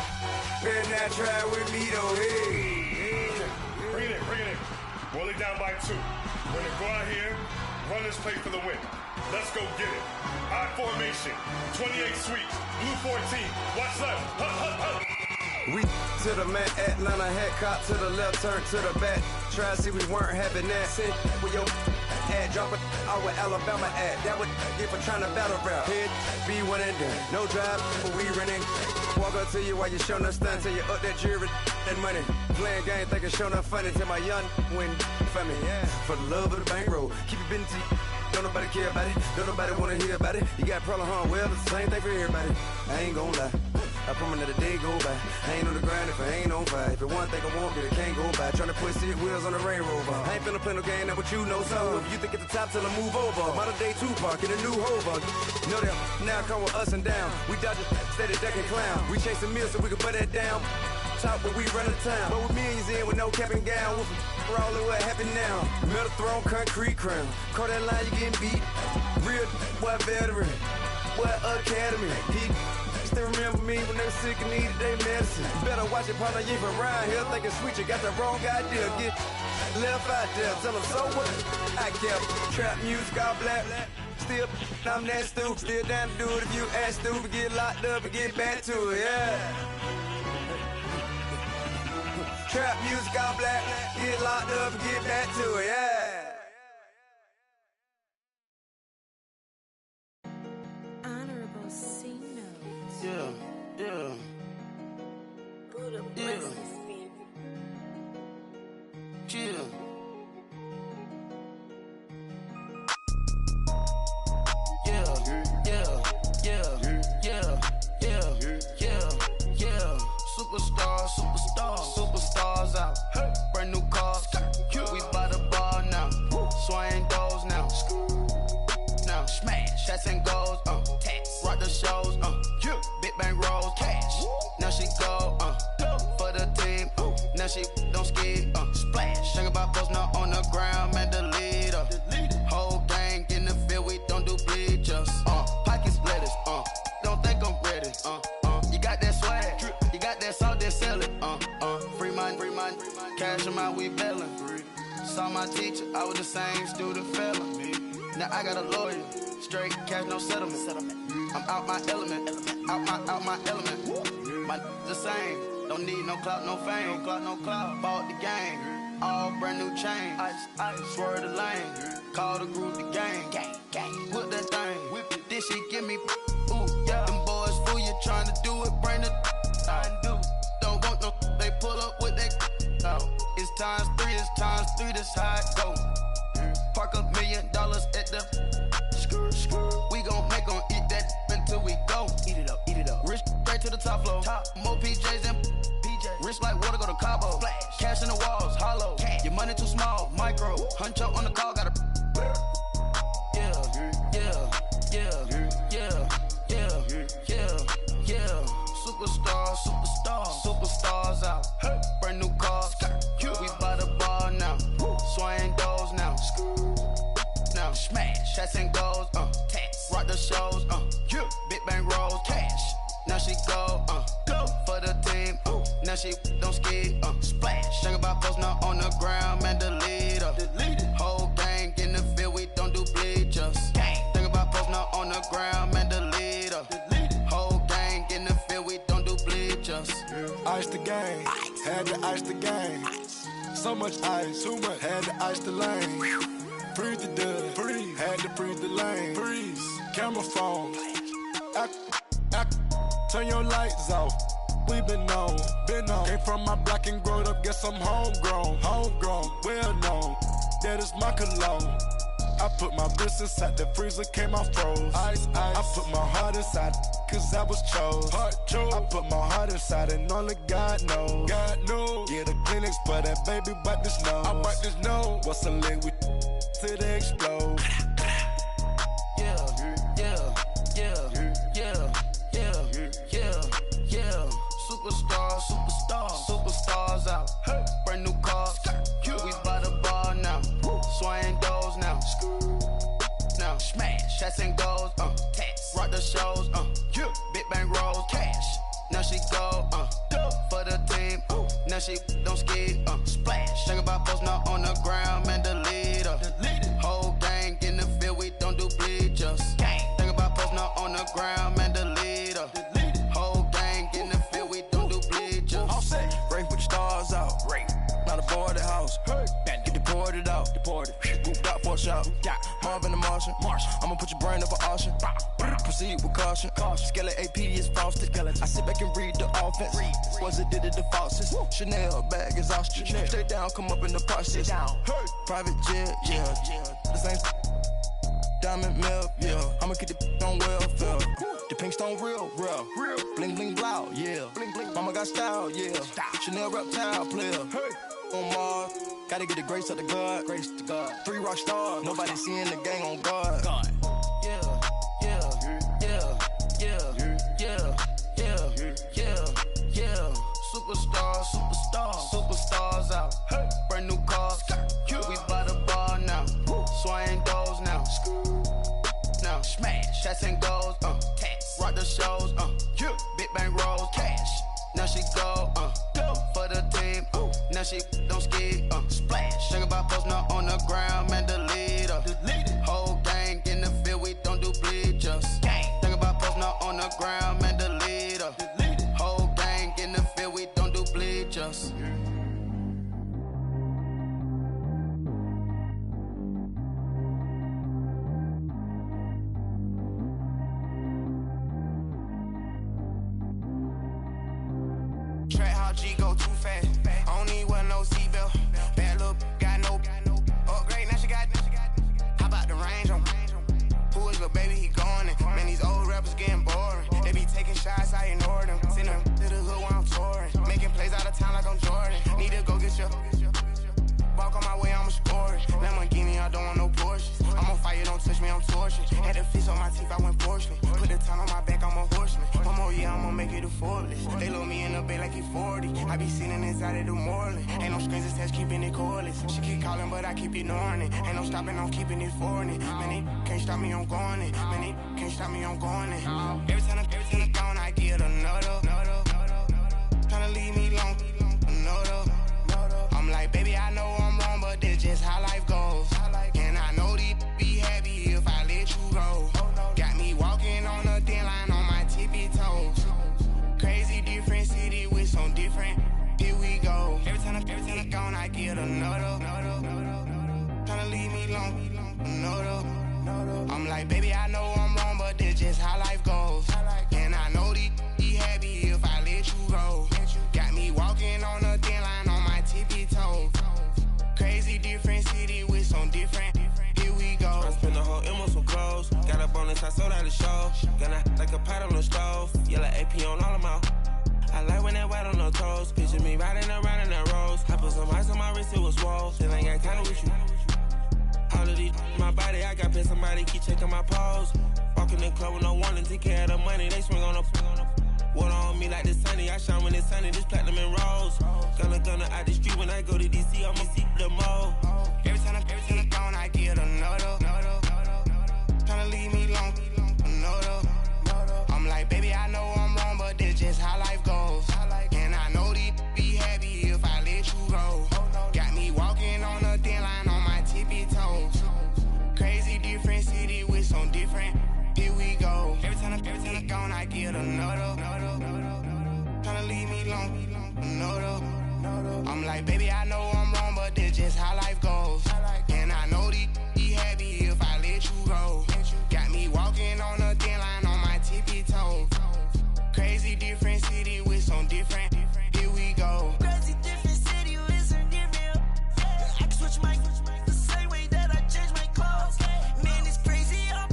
better not try with me though. Hey. Bring it in. Roll it down by 2. We're gonna go out here, run this play for the win. Let's go get it. I formation, 28 sweeps, blue 14. Watch left. We to the man, Atlanta head cop to the left, turn to the back. Try to see we weren't having that. Sit with your ad, drop it out with Alabama ad. That would get for trying to battle rap. Head, be one and done. No drive, but we running. Walk up to you while you showing us stunt till you up that jury, that money. Playing game, thinking showing up funny till my young win for me. Yeah. For the love of the bankroll, keep it busy. Don't nobody care about it. Don't nobody wanna hear about it. You got a problem, huh? Well, it's the same thing for everybody. I ain't gon' lie. I promise that a day go by. I ain't on the grind if I ain't on fire. If it one thing I want, then it can't go by. Tryna put 6 wheels on the Range Rover. I ain't finna play no game, that what you know. So if you think at the top till I move over. Modern day Tupac in a new hover. Know that now come with us and down. We dodge it, steady ducking clown. We chasing meals so we can put that down. Top when we run the town. But with millions in with no cap and gown. We're all in what happened now. Metal throne, concrete crown. Call that line, you getting beat. Real what veteran. What academy. He still remember me when they were sick and needed their medicine. Better watch it, partner, you from around here thinking sweet, you got the wrong idea. Get left out there, tell them so what I kept. Trap music, all black. Still, I'm that stupid. Still down to do it if you ask stupid. Get locked up and get back to it, yeah. Trap music, all black. Get locked up and get back to it, yeah. Yeah, yeah. Yeah. Yeah. Superstars out. Brand new cars. We by the bar now. Swaying doors now. Now smash. Shots and goals. Rock the shows. Big bang rolls. Cash. Now she go. For the team. Now she don't ski. Splash. Think about post now on the ground. Man, the leader. Whole gang in the field. We don't do bleachers. Pocket splitters. Don't think I'm ready. You got that swag. You got that salt, then sell it. Free mind. Cash them out, we bailin'. Saw my teacher, I was the same student felon. Now I got a lawyer, straight cash, no settlement. I'm out my element, out my element. My the same, don't need no clout, no fame. No clout. Bought the game, all brand new chain. Ice, swerve the lane, call the group the gang. Whip that thing, whip it. This shit give me, ooh yeah. Them boys fool you trying to do it, bring the don't want no, they pull up with that. It's times 3, that's how it go. Park $1 million at the we gon' make 'em eat that until we go. Eat it up. Rich straight to the top floor. More PJs and PJs. Rich like water, go to Cabo. Splash. Cash in the walls, hollow. Cash. Your money too small, micro. Huncho on the call, got a Superstars out. Brand new cars. We by the bar now. Swaying doors now. Now smash. Shots and goals. Rock the shows. Big bang rolls. Cash. Now she go. For the team. Now she don't ski. Splash. Think about post now on the ground. Man, the leader. Whole gang in the field. We don't do bleachers. Think about post now on the ground. Man, the leader. Whole gang in the field. We don't do bleachers. Ice the game, had to ice the game. So much ice, too much, had to ice the lane. Freeze the dub, freeze, had to freeze the lane. Freeze, camera phone. Turn your lights off. We been on. Came from my block and growed up, guess I'm homegrown, well known. That is my cologne. I put my wrist inside the freezer, came out froze. Ice. I put my heart inside, cause I was chose. I put my heart inside and only God knows. Yeah, the clinics for that baby, bite this nose. I bite this nose. What's a leg with till they explode? Yeah. Superstars out. Brand new Chats and goals, tax. Rock the shows, yeah. Big bang rolls, cash. Now she go, for the team, now she don't ski, splash. Think about post now on the ground, man, delete her. Whole gang in the field, we don't do bleachers. Think about post now on the ground, man, delete her. Whole gang in the field, we don't do bleachers. All set, break with the stars out. Not a boarded house, get deported out. Moved out for a shot, Marvin the Martian. I'ma put your brain up for auction. Proceed with caution. Skeleton AP is frosted. I sit back and read the offense. Was it did it the faucets? Chanel bag is ostrich. Stay down, come up in the process. Private jet, yeah. The same diamond milk, yeah. I'ma keep the on welfare. The pink stone real. Bling bling blow, yeah. Mama got style, yeah. Chanel reptile player. On Mars, gotta get the grace of the God. 3 rock stars, nobody seeing the gang on guard. Superstars out. Brand new cars. We by the bar now. Swaying doors now. Now smash. Chats and goals, tax. Rock the shows, Big bang rolls, cash. Now she go, for the team, now she don't ski, splash. Think about post now on the ground, man, delete her. Whole gang in the field, we don't do bleachers. Think about post now on the ground, man, delete her. Whole gang in the field, we don't do bleachers. Track how G go too fast. I don't need wear no seatbelt. Bad look, got no upgrade. Now she got. How about the range on? Who is the baby? He gone. Man, these old rappers getting boring. They be taking shots, I ignore them. Send them to the hood while I'm touring. Making plays out of town like I'm Jordan. Need to go get your. Walk on my way, I'ma score it. Lamborghini, I don't want no Porsches. I'm on fire, don't touch me, I'm tortured. Had the fish on my teeth, I went porcelain. Put the time on my back, I'm a horseman. One more year, I'ma make it a Forbes. They load me in the bay like he 40. I be sitting inside of the Moreland. Ain't no screens attached, keeping it cordless. She keep calling, but I keep ignoring it. Ain't no stopping, I'm keeping it foreign it. Man, they can't stop me, I'm going it. Man, they can't stop me, I'm going it. Every time I'm gone, I get another. Tryna leave me long, another. I'm like, baby, I know I'm wrong, but that's just how life goes. And I know these be happy if I let you go. Got me walking on a thin line on my tippy toes. Crazy different city with some different. Here we go. Every time I'm gone, I get another. Tryna leave me long, another. I'm like, baby, I know I'm wrong, but that's just how life goes. And I know these be happy if I let you go. Got me walking on a thin line on my tippy toes. Crazy different city with some different. Here we go. I spent the whole M on some clothes. Got a bonus, I sold out the show. Gonna like a pot on the stove. Yellow AP on all of my. I like when that white on the toes. Picture me riding around in that rose. I put some ice on my wrist, it was swole. Still ain't got time with you. All of these, my body, I got paid somebody keep checking my pose. Walking in the club with no warning, take care of the money. They swing on the. Water on me like the sunny, I shine when it's sunny, this platinum and rose. Gonna out the street when I go to DC, I'ma see the mo. Every time I'm gone, I get another. Tryna leave me long, another. I'm like, baby, I know I'm wrong, but that's just how life goes. And I know these be happy if I let you go. Got me walking on a thin line on my tippy toes. Crazy different city with some different. Here we go. Every time I'm gone, I get another. Tryna leave me long, another. I'm like, baby, I know I'm wrong, but that's just how life goes. And I know these be happy if I let you go. Got me walking on a thin line on my tippy toes. Crazy different city with some different. Here we go. Crazy different city with some different. I can switch my the same way that I change my clothes. Man, it's crazy. I'm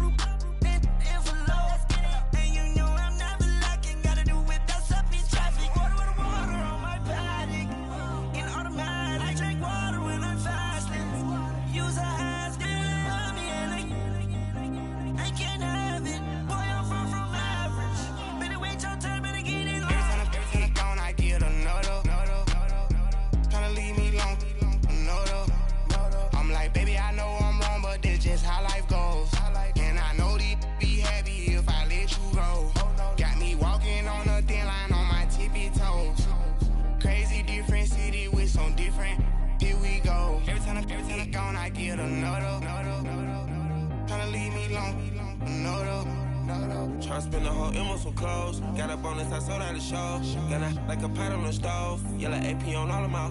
and you know I'm never lacking. Gotta do it, that's up in traffic. Water on my paddock. In automatic. better know though. Tryna leave me long, no though. Tryna spend the whole M on some clothes. Got a bonus, I sold out the show. Got a like a pot on the stove. Yellow AP on all of my.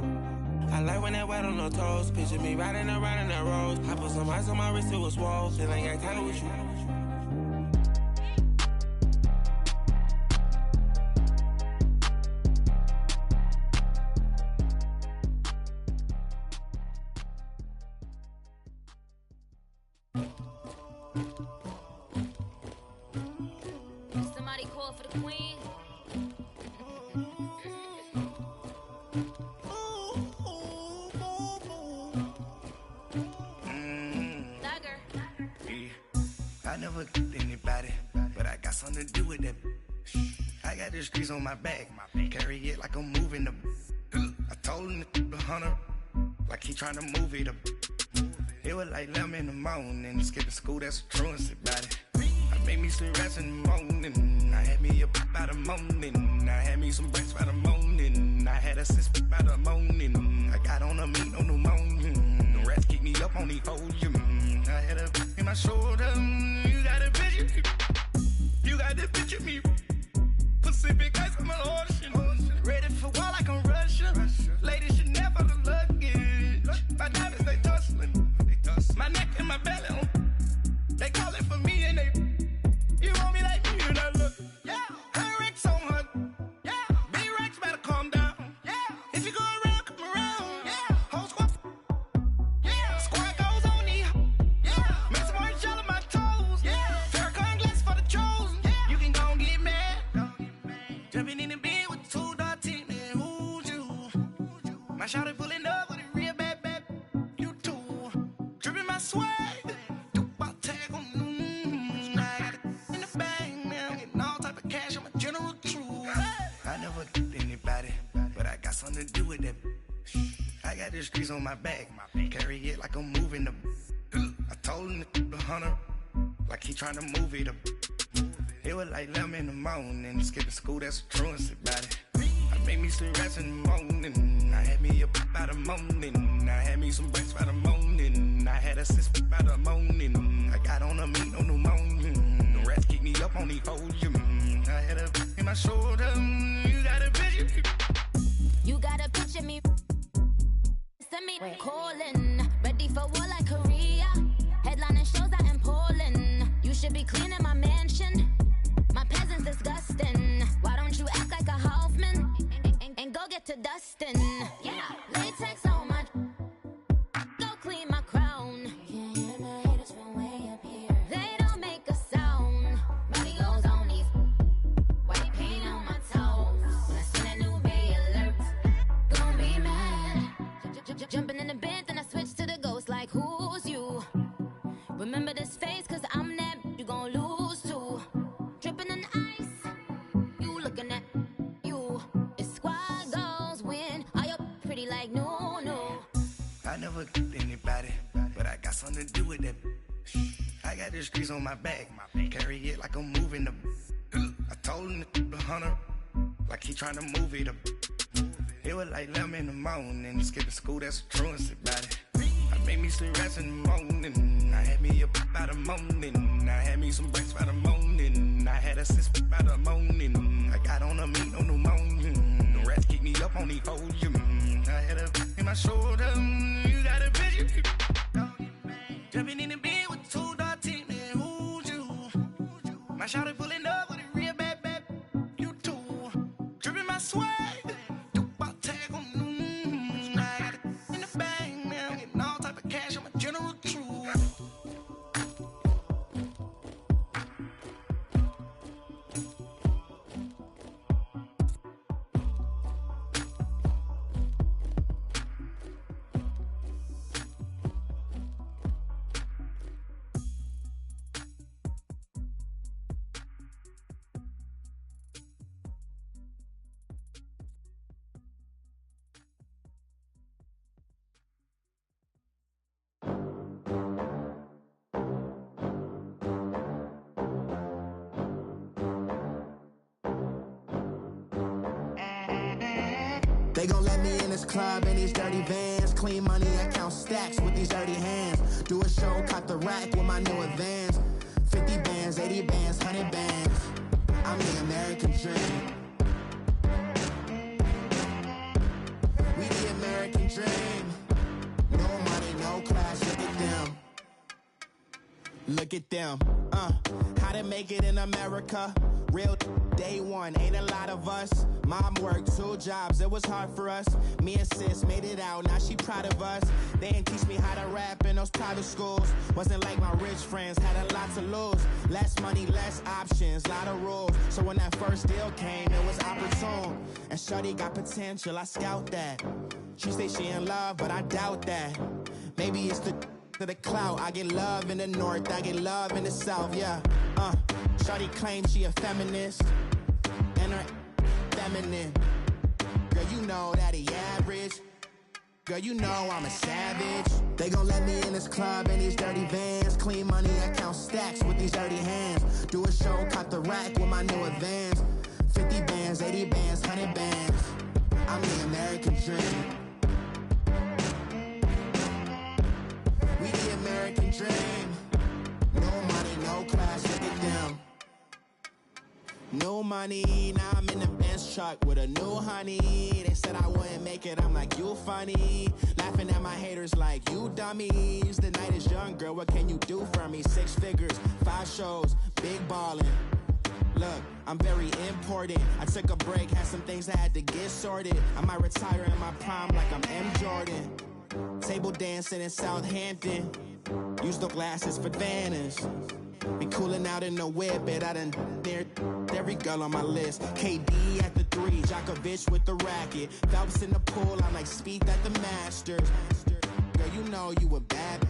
I like when that wet on the toes. Picture me riding around in that rose. I put some ice on my wrist, it was swole. Still ain't got time with you. Somebody call for the queen. I never did anybody, but I got something to do with that. I got the streets on my back, carry it like I'm moving the. I told him the hunter, like he trying to move it up. It was like 11 in the morning, skipping school, that's a truancy about it. I made me some rest in the morning, I had me a pop by the morning, I had me some breaks by the morning, I had a sis by the morning, I got on a meat on the morning, the rats keep me up on the volume, I had a in my shoulder, you got a picture, you got the picture me, Pacific ice on my ocean, ready for war like I'm Russian, ladies should never the luggage, my diamonds they tussling, my neck and my belly on, they calling for me and they, you want me like me and I look, yeah, her Rex on her, yeah, B-Rex better calm down, yeah, if you go around, come around, yeah, whole squad, yeah, squad goes on the, yeah, make some orange gel on my toes, yeah, Farrakhan glass for the chosen, yeah, you can go and get mad, jumping in the bed with 2 dark teeth, man, who's you, my shawty pulling up with a real bad, you too, dripping my swag, I never did anybody, but I got something to do with that. I got the streets on my back, carry it like I'm moving the. I told him the hunter, like he trying to move it up. It was like 11 in the morning, skipping school, that's a truancy about it. I made me some rest in the morning, I had me a pop by the morning, I had me some breaks by the morning, I had a sis by the morning, I got on a meat on the morning, the rats keep me up on the volume, I had a in my shoulder, you got a picture, You got a picture me. Send me calling, ready for war like Korea. Headlining shows out in Poland. You should be cleaning my mansion. My peasants disgusting. Why don't you act like a Hoffman and go get to dustin'? Yeah, latex on my. Go clean my crown. You can't hear my haters from way up here. They don't make a sound. Body goes on these. White paint on my toes. When I send a new bay alert, gonna be mad. Jumping in the bed, then I switch to the ghost like who's you? Remember this face, cause I'm that you gon' lose too. Dripping in ice, you looking at you. It's squad goals win. Are you pretty like no? I never did anybody, but I got something to do with that. I got the streets on my back, carry it like I'm moving the. I told him the hunter, like he trying to move it up. It was like 11 in the morning, skipping school, that's a truancy about it. I made me some rest in the morning, I had me a pop by the morning, I had me some breaks by the morning, I had a sis by the morning, I got on a meat on the morning, the rats keep me up on the volume, I had a in my shoulder, you got a picture, jumping in the bed with 2 dark teeth, man, who's you? My shawty pulling up with a real bad, you too, dripping my swag. They gon' let me in this club in these dirty vans. Clean money, I count stacks with these dirty hands. Do a show, caught the rack with my new advance. 50 bands, 80 bands, 100 bands. I'm the American dream. We the American dream. No money, no class, look at them. Look at them, how to make it in America. Real day one, ain't a lot of us. Mom worked 2 jobs, it was hard for us. Me and sis made it out, now she proud of us. They didn't teach me how to rap in those private schools. Wasn't like my rich friends, had a lot to lose. Less money, less options, lot of rules. So when that first deal came, it was opportune. And shorty got potential, I scout that. She say she in love, but I doubt that. Maybe it's to the clout. I get love in the north, I get love in the south, yeah. Shorty claims she a feminist, and her feminine. Girl, you know that he average. Girl, you know I'm a savage. They gon' let me in this club in these dirty vans. Clean money, I count stacks with these dirty hands. Do a show, caught the rack with my new advance. 50 bands, 80 bands, 100 bands. I'm the American dream. We the American dream. No money, no class, look at them. No money, now I'm in the Benz truck with a new honey. They said I wouldn't make it, I'm like, you funny. Laughing at my haters like, you dummies. The night is young, girl, what can you do for me? 6 figures, 5 shows, big ballin'. Look, I'm very important. I took a break, had some things I had to get sorted. I might retire in my prime like I'm M. Jordan. Table dancing in Southampton. Use the glasses for Vannas. Be cooling out in the whip, but I done near every girl on my list. KD at the 3, Djokovic with the racket. Phelps in the pool, I'm like Speed at the Masters. Girl, you know you a bad.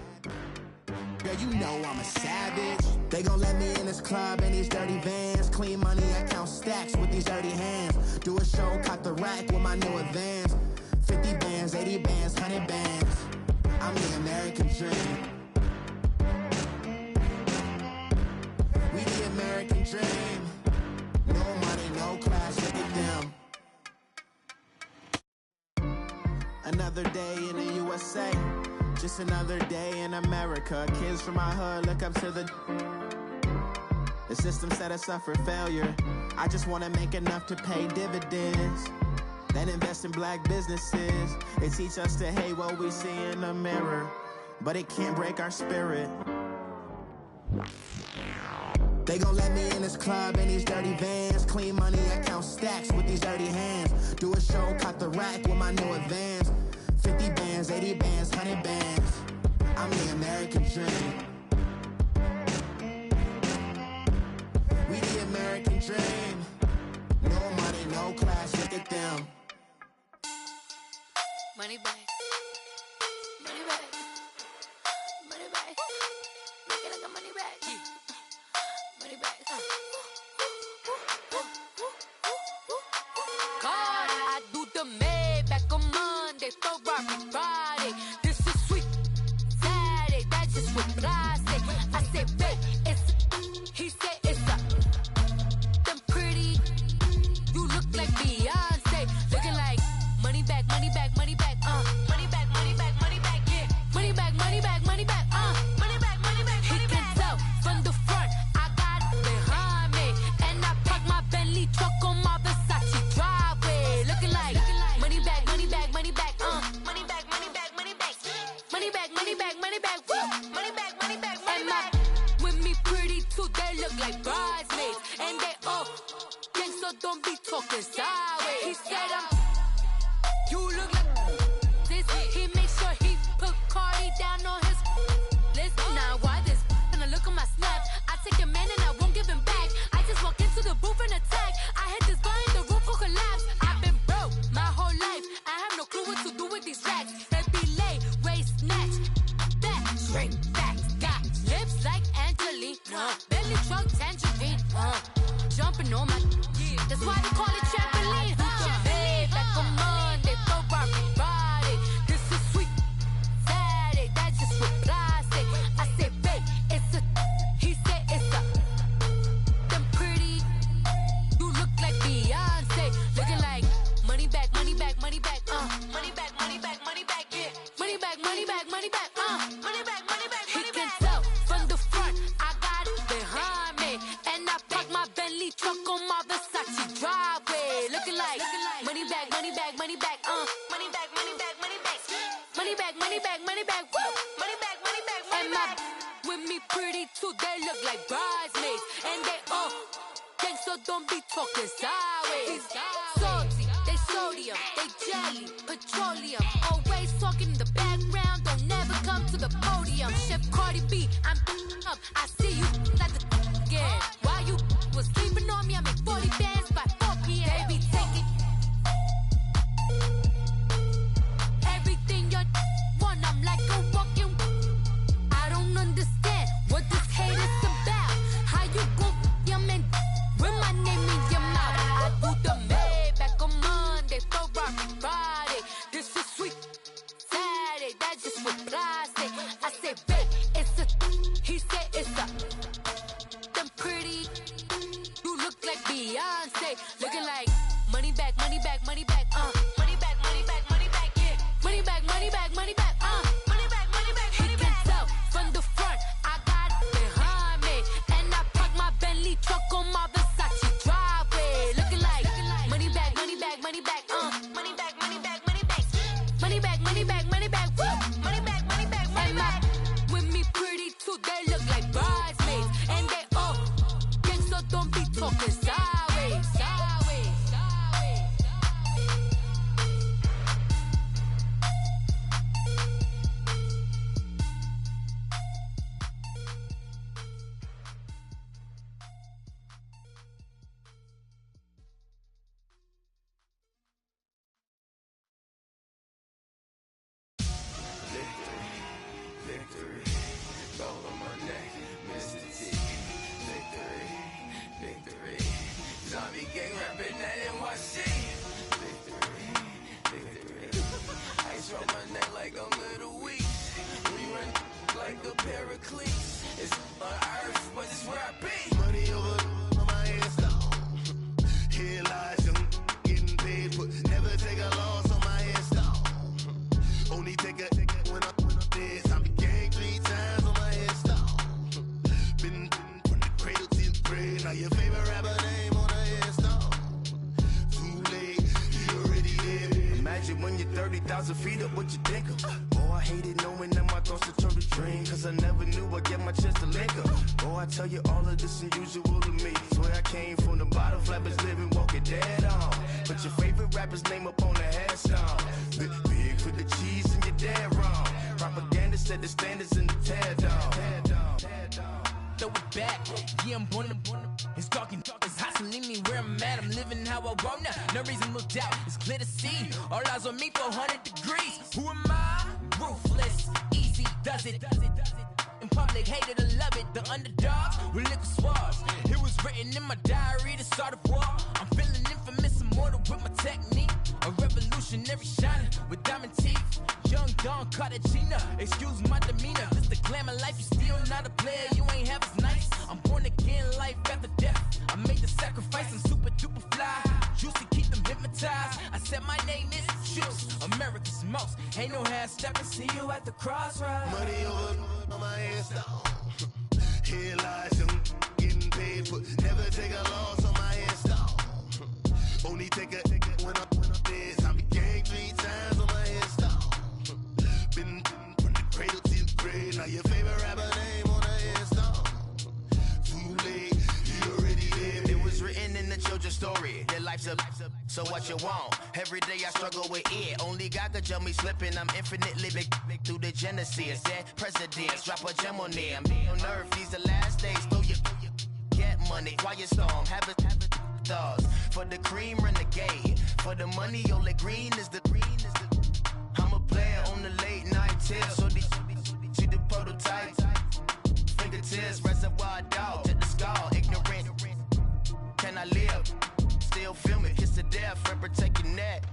Girl, you know I'm a savage. They gon' let me in this club in these dirty vans. Clean money, I count stacks with these dirty hands. Do a show, caught the rack with my new advance. 50 bands, 80 bands, 100 bands. I'm the American dream. We the American dream. No money, no class, look at them. Another day in the USA. Just another day in America. Kids from my hood look up to the system set us up for failure. I just wanna make enough to pay dividends. Then invest in black businesses. They teach us to hate what we see in the mirror, but it can't break our spirit. They gon' let me in this club in these dirty vans. Clean money, I count stacks with these dirty hands. Do a show, caught the rack with my new advance. 50 bands, 80 bands, 100 bands. I'm the American dream. We the American dream. No money, no class, look at them. Money back. Money back. Money back. Make it like a money back. Money back. God, I do the Maybach on Monday, Ferrari Friday. This is sweet Saturday, that's just what I say. I say, babe, it's he said it's a them pretty. You look like Beyonce, looking like money back, money back, money back, money back, money back, money back, yeah, money back, money back, money back, money back, money back, money back. He can tell from the front, I got it behind me, and I park my Bentley truck on my Versace driveway, looking like money back, money back, money back, money back, money back, money back, money back, money back, money back, money back, money back, money back. With me pretty too, they look like bridesmaids, and they all gang, so don't be talking sideways. He said you look like this. He make sure he put Cardi down on his list. Now why this? Gonna look on my snap. I take a man and I won't give him back. I just walk into the booth and attack. I hit this guy in the roof will collapse. I've been broke my whole life. I have no clue what to do with these racks. Every lay, waist, snatch, back, straight back. Got lips like Angelina, belly truck tangerine. Jumping on my, that's why they call it trampoline. Back on Monday, Ferrari Friday. This is sweet Saturday, that's just what I say. I say, babe, it's a, he said it's a, them pretty. You look like Beyonce, looking like money back, money back, money back, money back, money back, money back, yeah, money back, money back, money back, money back, money back. too, they look like bridesmaids. And they all gang, so don't be talking sideways. Salty, they sodium, they jelly, petroleum. Always talking in the background, don't never come to the podium. Chef Cardi B, I'm up, I see you at the again. While you was sleeping on me, I make 40 bands by 4 p.m. Baby, take it. Everything you want, I'm like a walking. I don't understand what this hate is about. How you go your man with my name in your mouth? I do the Maybach on Monday, for Friday. This is sweet Saturday, that's just what I say. I say, babe, it's a. He said it's a. Them pretty. You look like Beyonce, looking like money back, money back, money back, money back, money back, money back, yeah. Money back, money back, money back, money back, money back, money back. He can tell from the front, I got it behind me, and I park my Bentley truck on my Versace driveway, looking like money back, money back, money back, money back, money back, money back, money back, money back, money back, money back, money back, money back. With me pretty too, they look like bridesmaids, and they all gang, so don't be talking sideways, sideways, sideways. Victory, gold on my neck, Mr. T. Victory, victory, zombie gang rapping that NYC. Victory, victory, ice on my neck like I'm Little Weeks. We run like the Paracletes. It's on earth, but it's where I be. Money over on my headstone. Here lies young, getting paid, but never take a loss on my headstone. Only take a when I'm dead. I be gang 3 times on my headstone. Been from the cradle to the grave. Now your favorite rapper name on the headstone. Too late, you already there. Imagine when you're 30,000 feet up, what you think of? Oh, I hated knowing that my thoughts would turn to dream, cause I never knew I'd get my chance to link up. Oh, I tell you all of this unusual to me. Swear I came from the bottom, flappers living, walking dead on. Put your favorite rapper's name up on the headstone. Big for the cheese and you're dead wrong. Propaganda set the standards in the tear down. Throw it back, yeah, I'm born to. It's talking, it's hustling me where I'm at. I'm living how I want now. No reasonable doubt, it's clear to see. All eyes on me, 400 degrees. Who am I? Ruthless, easy, does it. In public, hate it or love it. The underdogs with liquor swabs. It was written in my diary to start a war. I'm feeling infamous, immortal with my technique. A revolutionary shining with diamond teeth. Young Don Cartagena, excuse my demeanor. This the glamour life, you still not a player, you ain't half as nice. I'm born again, life after death. I made the sacrifice, I'm super duper fly. Juicy, keep them hypnotized. I said my name is Juice, America's most. Ain't no half stepping, see you at the crossroads. Money over on my headstone. Here lies young, getting paid, but never take a loss on my headstone. Only take a when I'm dead. I be gang 3 times on my headstone. Been from the cradle to the grave. Now your favorite rapper name on the headstone. Too late, you already there. It was written in the children's story. Their life's a so what you want? Every day I struggle with it. Only God could jump me slipping. I'm infinitely big through the genesis. Dead presidents, drop a gem on them. On earth, these the last days. Throw your get money, quiet storm, have it thoughts. For the cream, renegade. For the money, only green is the I'm a player on the late night tip. So these see the prototype. Fingertips, reservoir dog, to the skull, ignorant. Can I live? Still film it, kiss to death, and protect your neck.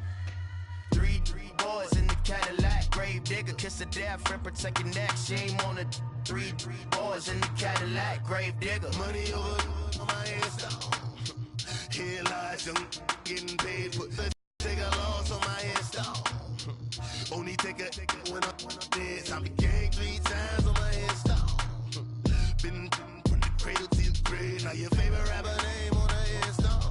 3 boys in the Cadillac, grave digger, kiss to death, and protect your neck. Shame on the 3 boys in the Cadillac, grave digger. Money over on my headstone. Here lies young, getting paid, but take a loss on my headstone. Only take a when I'm dead. I be gang 3 times on my headstone. Been from the cradle to the grave. Now your favorite rapper name on the headstone.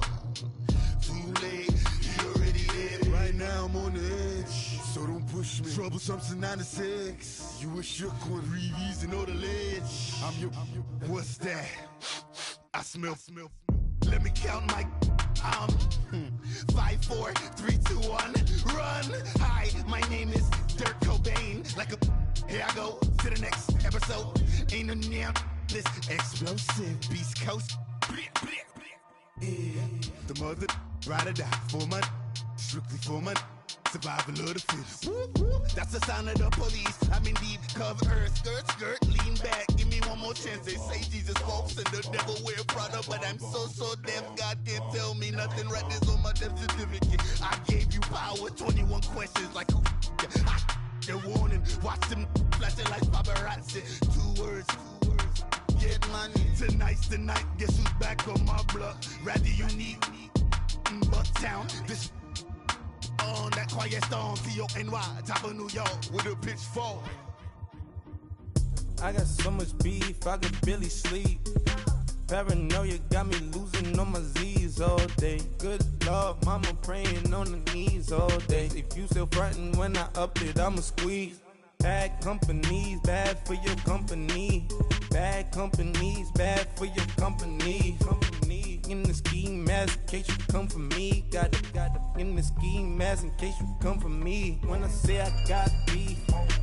Too late, you already there. Right now I'm on the edge, so don't push Bushman. Troublesome to 96. You a shook one. Reeves and all the ledge. I'm your. What's that? I smell. Let me count my. 5, 4, 3, 2, 1, run. Hi, my name is Dirk Cobain. Like a. Here I go to the next episode. Ain't no damn this explosive Beast Coast. The mother ride or die for my. Strictly for my. Survival of the fittest. That's the sound of the police. I'm in deep cover earth. Skirt, lean back. Give me one more chance. They say Jesus walks and the devil wear Prada, but I'm so deaf. God can't tell me nothing. Right this on my death certificate. I gave you power. 21 questions like who? They're warning. Watch them flashing like paparazzi. 2 words. Get money. Tonight's the night. Guess who's back on my block? Rather unique. Bucktown. This. On that quiet storm, T-O-N-Y, top of New York, with a pitchfork. I got so much beef, I could barely sleep. Paranoia got me losing on my Z's all day. Good Lord, mama praying on the knees all day. If you still frontin' when I up it, I'ma squeeze. Bad companies, bad for your company. Bad companies, bad for your company. In the ski mask in case you come for me. Got it in the ski mask in case you come for me. When I say I got beef,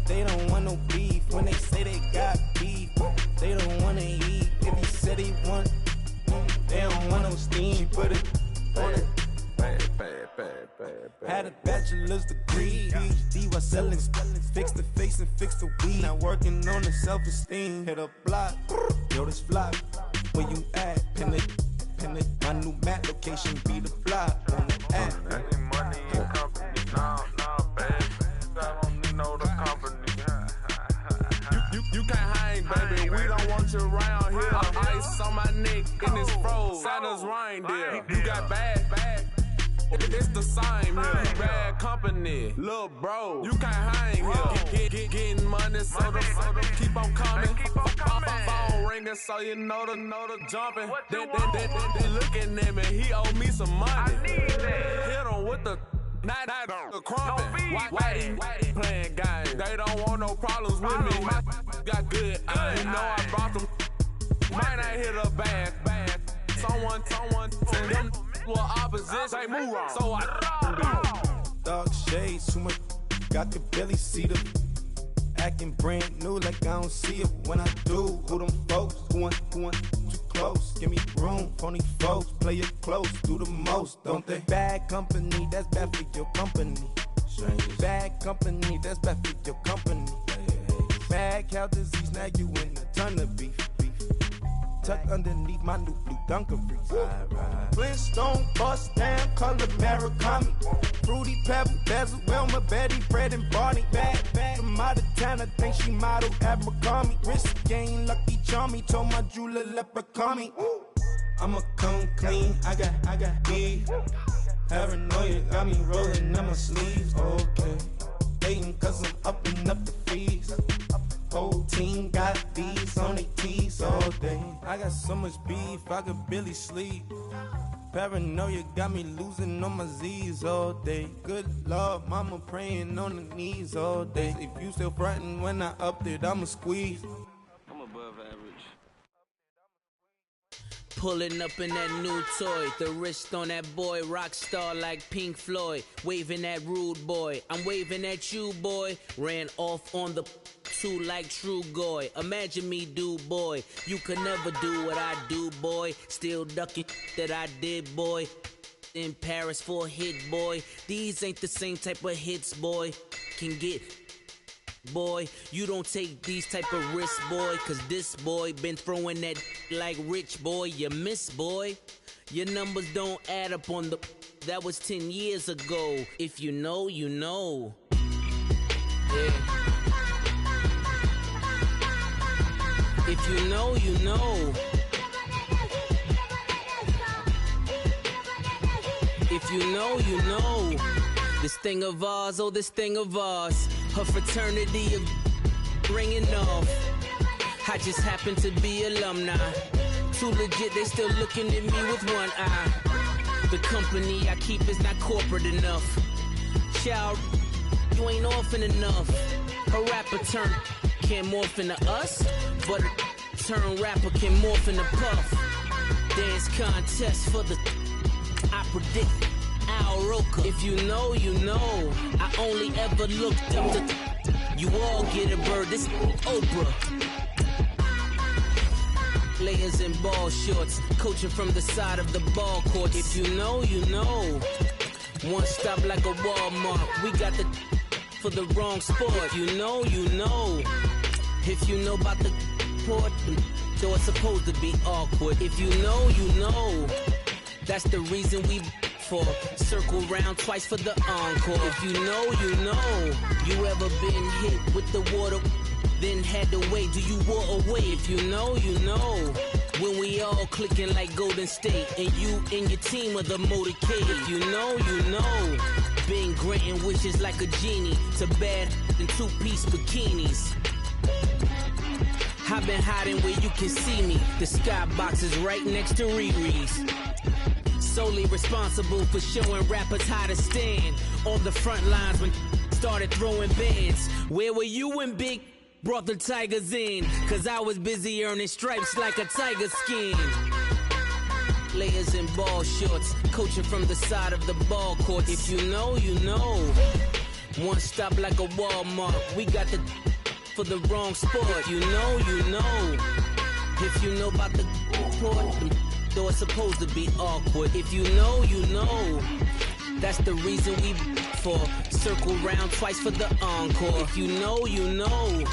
they don't want no beef. When they say they got beef, they don't wanna eat. If you said they want, they don't want no steam. She put it on it. Had a bachelor's degree, PhD while selling. Fix the face and fix the weed. Now working on the self-esteem. Hit a block, yo this flop. Where you at? Pin it. My new map location be the flop on the app. Money in company, nah, bad. I don't need no the company. You can't hang, baby. We don't want you around here. Ice on my neck in this froze. Santa's reindeer. You got bad. It's the same here. Bad company, little bro. You can't hang here. Getting money, so the keep on coming. Phone ringing, so you know the jumping. They looking at me. He owe me some money. I need that. Hit him with the. Not the crumping. Why playing games? They don't want no problems with me. Got good. You know I brought them. Might not hit a bad. Someone send them. Well, opposition, move on. So I dark shades, too much. Got the belly see them. Acting brand new like I don't see it when I do. Who them folks? Who want too close? Give me room, phony folks. Play it close, do the most, don't they? Bad company, that's bad for your company. Bad company, that's bad for your company. Bad cow disease, now you in a ton of beef. Tucked underneath my new blue Dunkaroos. Flintstone, bust down, color Murakami. Fruity Pebble, Bezel, Wilma, Betty, Fred, and Barney. Bad from out of town, I think she modeled Abercrombie. Wrist game, Lucky Charmy, told my jeweler leprechaun me. I'ma come clean, I got beef. Paranoia got me rolling on my sleeves. Okay, hating cause I'm upping up the fees. Whole team got these on their tees all day. I got so much beef, I could barely sleep. Paranoia got me losing on my Z's all day. Good Lord, mama praying on the knees all day. If you still frontin' when I up it, I'ma squeeze. I'm above average. Pulling up in that new toy, the wrist on that boy, rock star like Pink Floyd, waving at rude boy, I'm waving at you boy, ran off on the two like True Goy, imagine me do boy, you could never do what I do boy, still ducking that I did boy, in Paris for a hit boy, these ain't the same type of hits boy, can get boy, you don't take these type of risks, boy, cause this boy been throwing that like rich boy, you miss, boy. Your numbers don't add up on the, that was 10 years ago. If you know, you know. Yeah. If you know, you know. If you know, you know. This thing of ours, oh, this thing of ours. Her fraternity of ringing off. I just happen to be alumni. Too legit, they still looking at me with one eye. The company I keep is not corporate enough. Child, you ain't often enough. A rapper turn can't morph into us, but a turn rapper can morph into Puff. Dance contest for the I predict Al Roker. If you know, you know. I only ever looked up to you all get a bird. This Oprah. Layers in ball shorts, coaching from the side of the ball court. If you know, you know. One stop like a Walmart. We got the for the wrong sport. You know, you know. If you know about the port, so it's supposed to be awkward. If you know, you know. That's the reason we for circle round twice for the encore. If you know, you know. You ever been hit with the water, then had to wait? Do you walk away? If you know, you know. When we all clicking like Golden State, and you and your team are the motorcade. If you know, you know. Been granting wishes like a genie to bad in two-piece bikinis. I've been hiding where you can see me. The skybox is right next to Riri's. Solely responsible for showing rappers how to stand on the front lines when started throwing bands. Where were you when Big brought the Tigers in? Cause I was busy earning stripes like a tiger skin. Layers in ball shorts, coaching from the side of the ball court. If you know, you know. One stop like a Walmart. We got the for the wrong sport. You know, you know. If you know about the port, though it's supposed to be awkward. If you know, you know. That's the reason we for circle round twice for the encore. If you know, you know.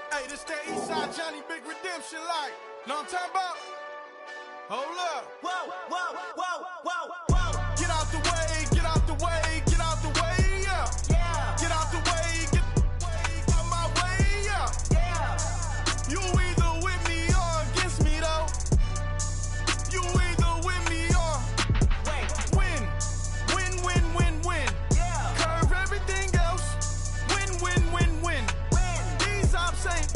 Hey, this that Eastside Johnny Big Redemption like. Know what I'm talking about? Hold up. Whoa, whoa, whoa, whoa, whoa. Get out the way, get out the way, get out the way, yeah. Yeah. Get out the way, get out my way, yeah. Yeah. You either with me or against me though. You either with me or win. Win, win, win, win. Yeah. Curve everything else. Win, win, win, win. These ops ain't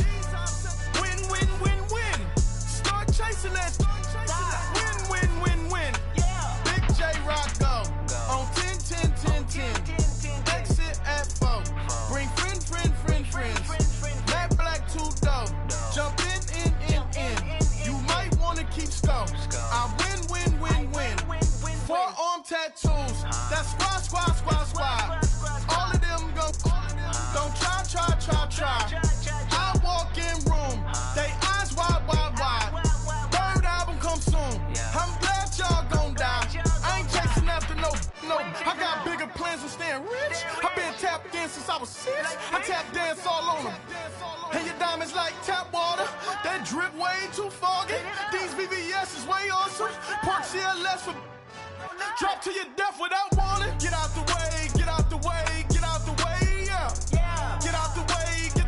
win, win, win, win. Start chasing that. Win, win, win, win. Yeah. Big J Rock go on 10, 10, 10, 10. Exit at 4. Bring friends. Matt Black 2 dope. Jump in. You might wanna keep scope. I win. Forearm tattoos. That's squad. All of them go. Don't try. I walk in room. They eyes wide. Third album come soon. I'm glad y'all gon' die. I ain't chasing after no. I got bigger plans than staying rich. I been tapped in since I was 6. I tap dance all on them. And your diamonds like tap water. That drip way too foggy. These VVS is way awesome. Park CLS for drop to your death without warning. Get out the way, get out the way, get out the way, yeah. Get out the way, get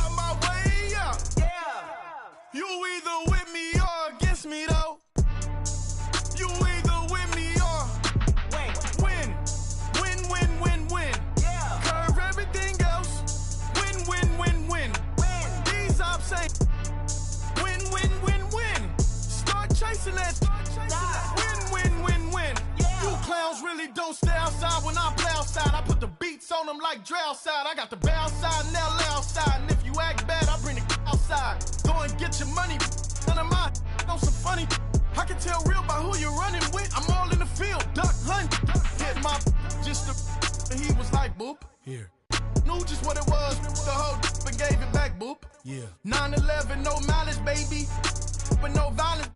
out my way, yeah. You either with me or against me though. You either with me or win. Win. Curve everything else. Win. These ops ain't win. Start chasing that. Win. You clowns really don't stay outside when I play outside. I put the beats on them like Dre outside. I got the bow side and LA outside. And if you act bad, I bring the outside. Go and get your money. None of my know some funny. I can tell real by who you're running with. I'm all in the field. Duck hunt. Hit my just and he was like boop. Here. Knew just what it was. The whole and gave it back boop. Yeah. 9/11, no mileage, baby. But no violence.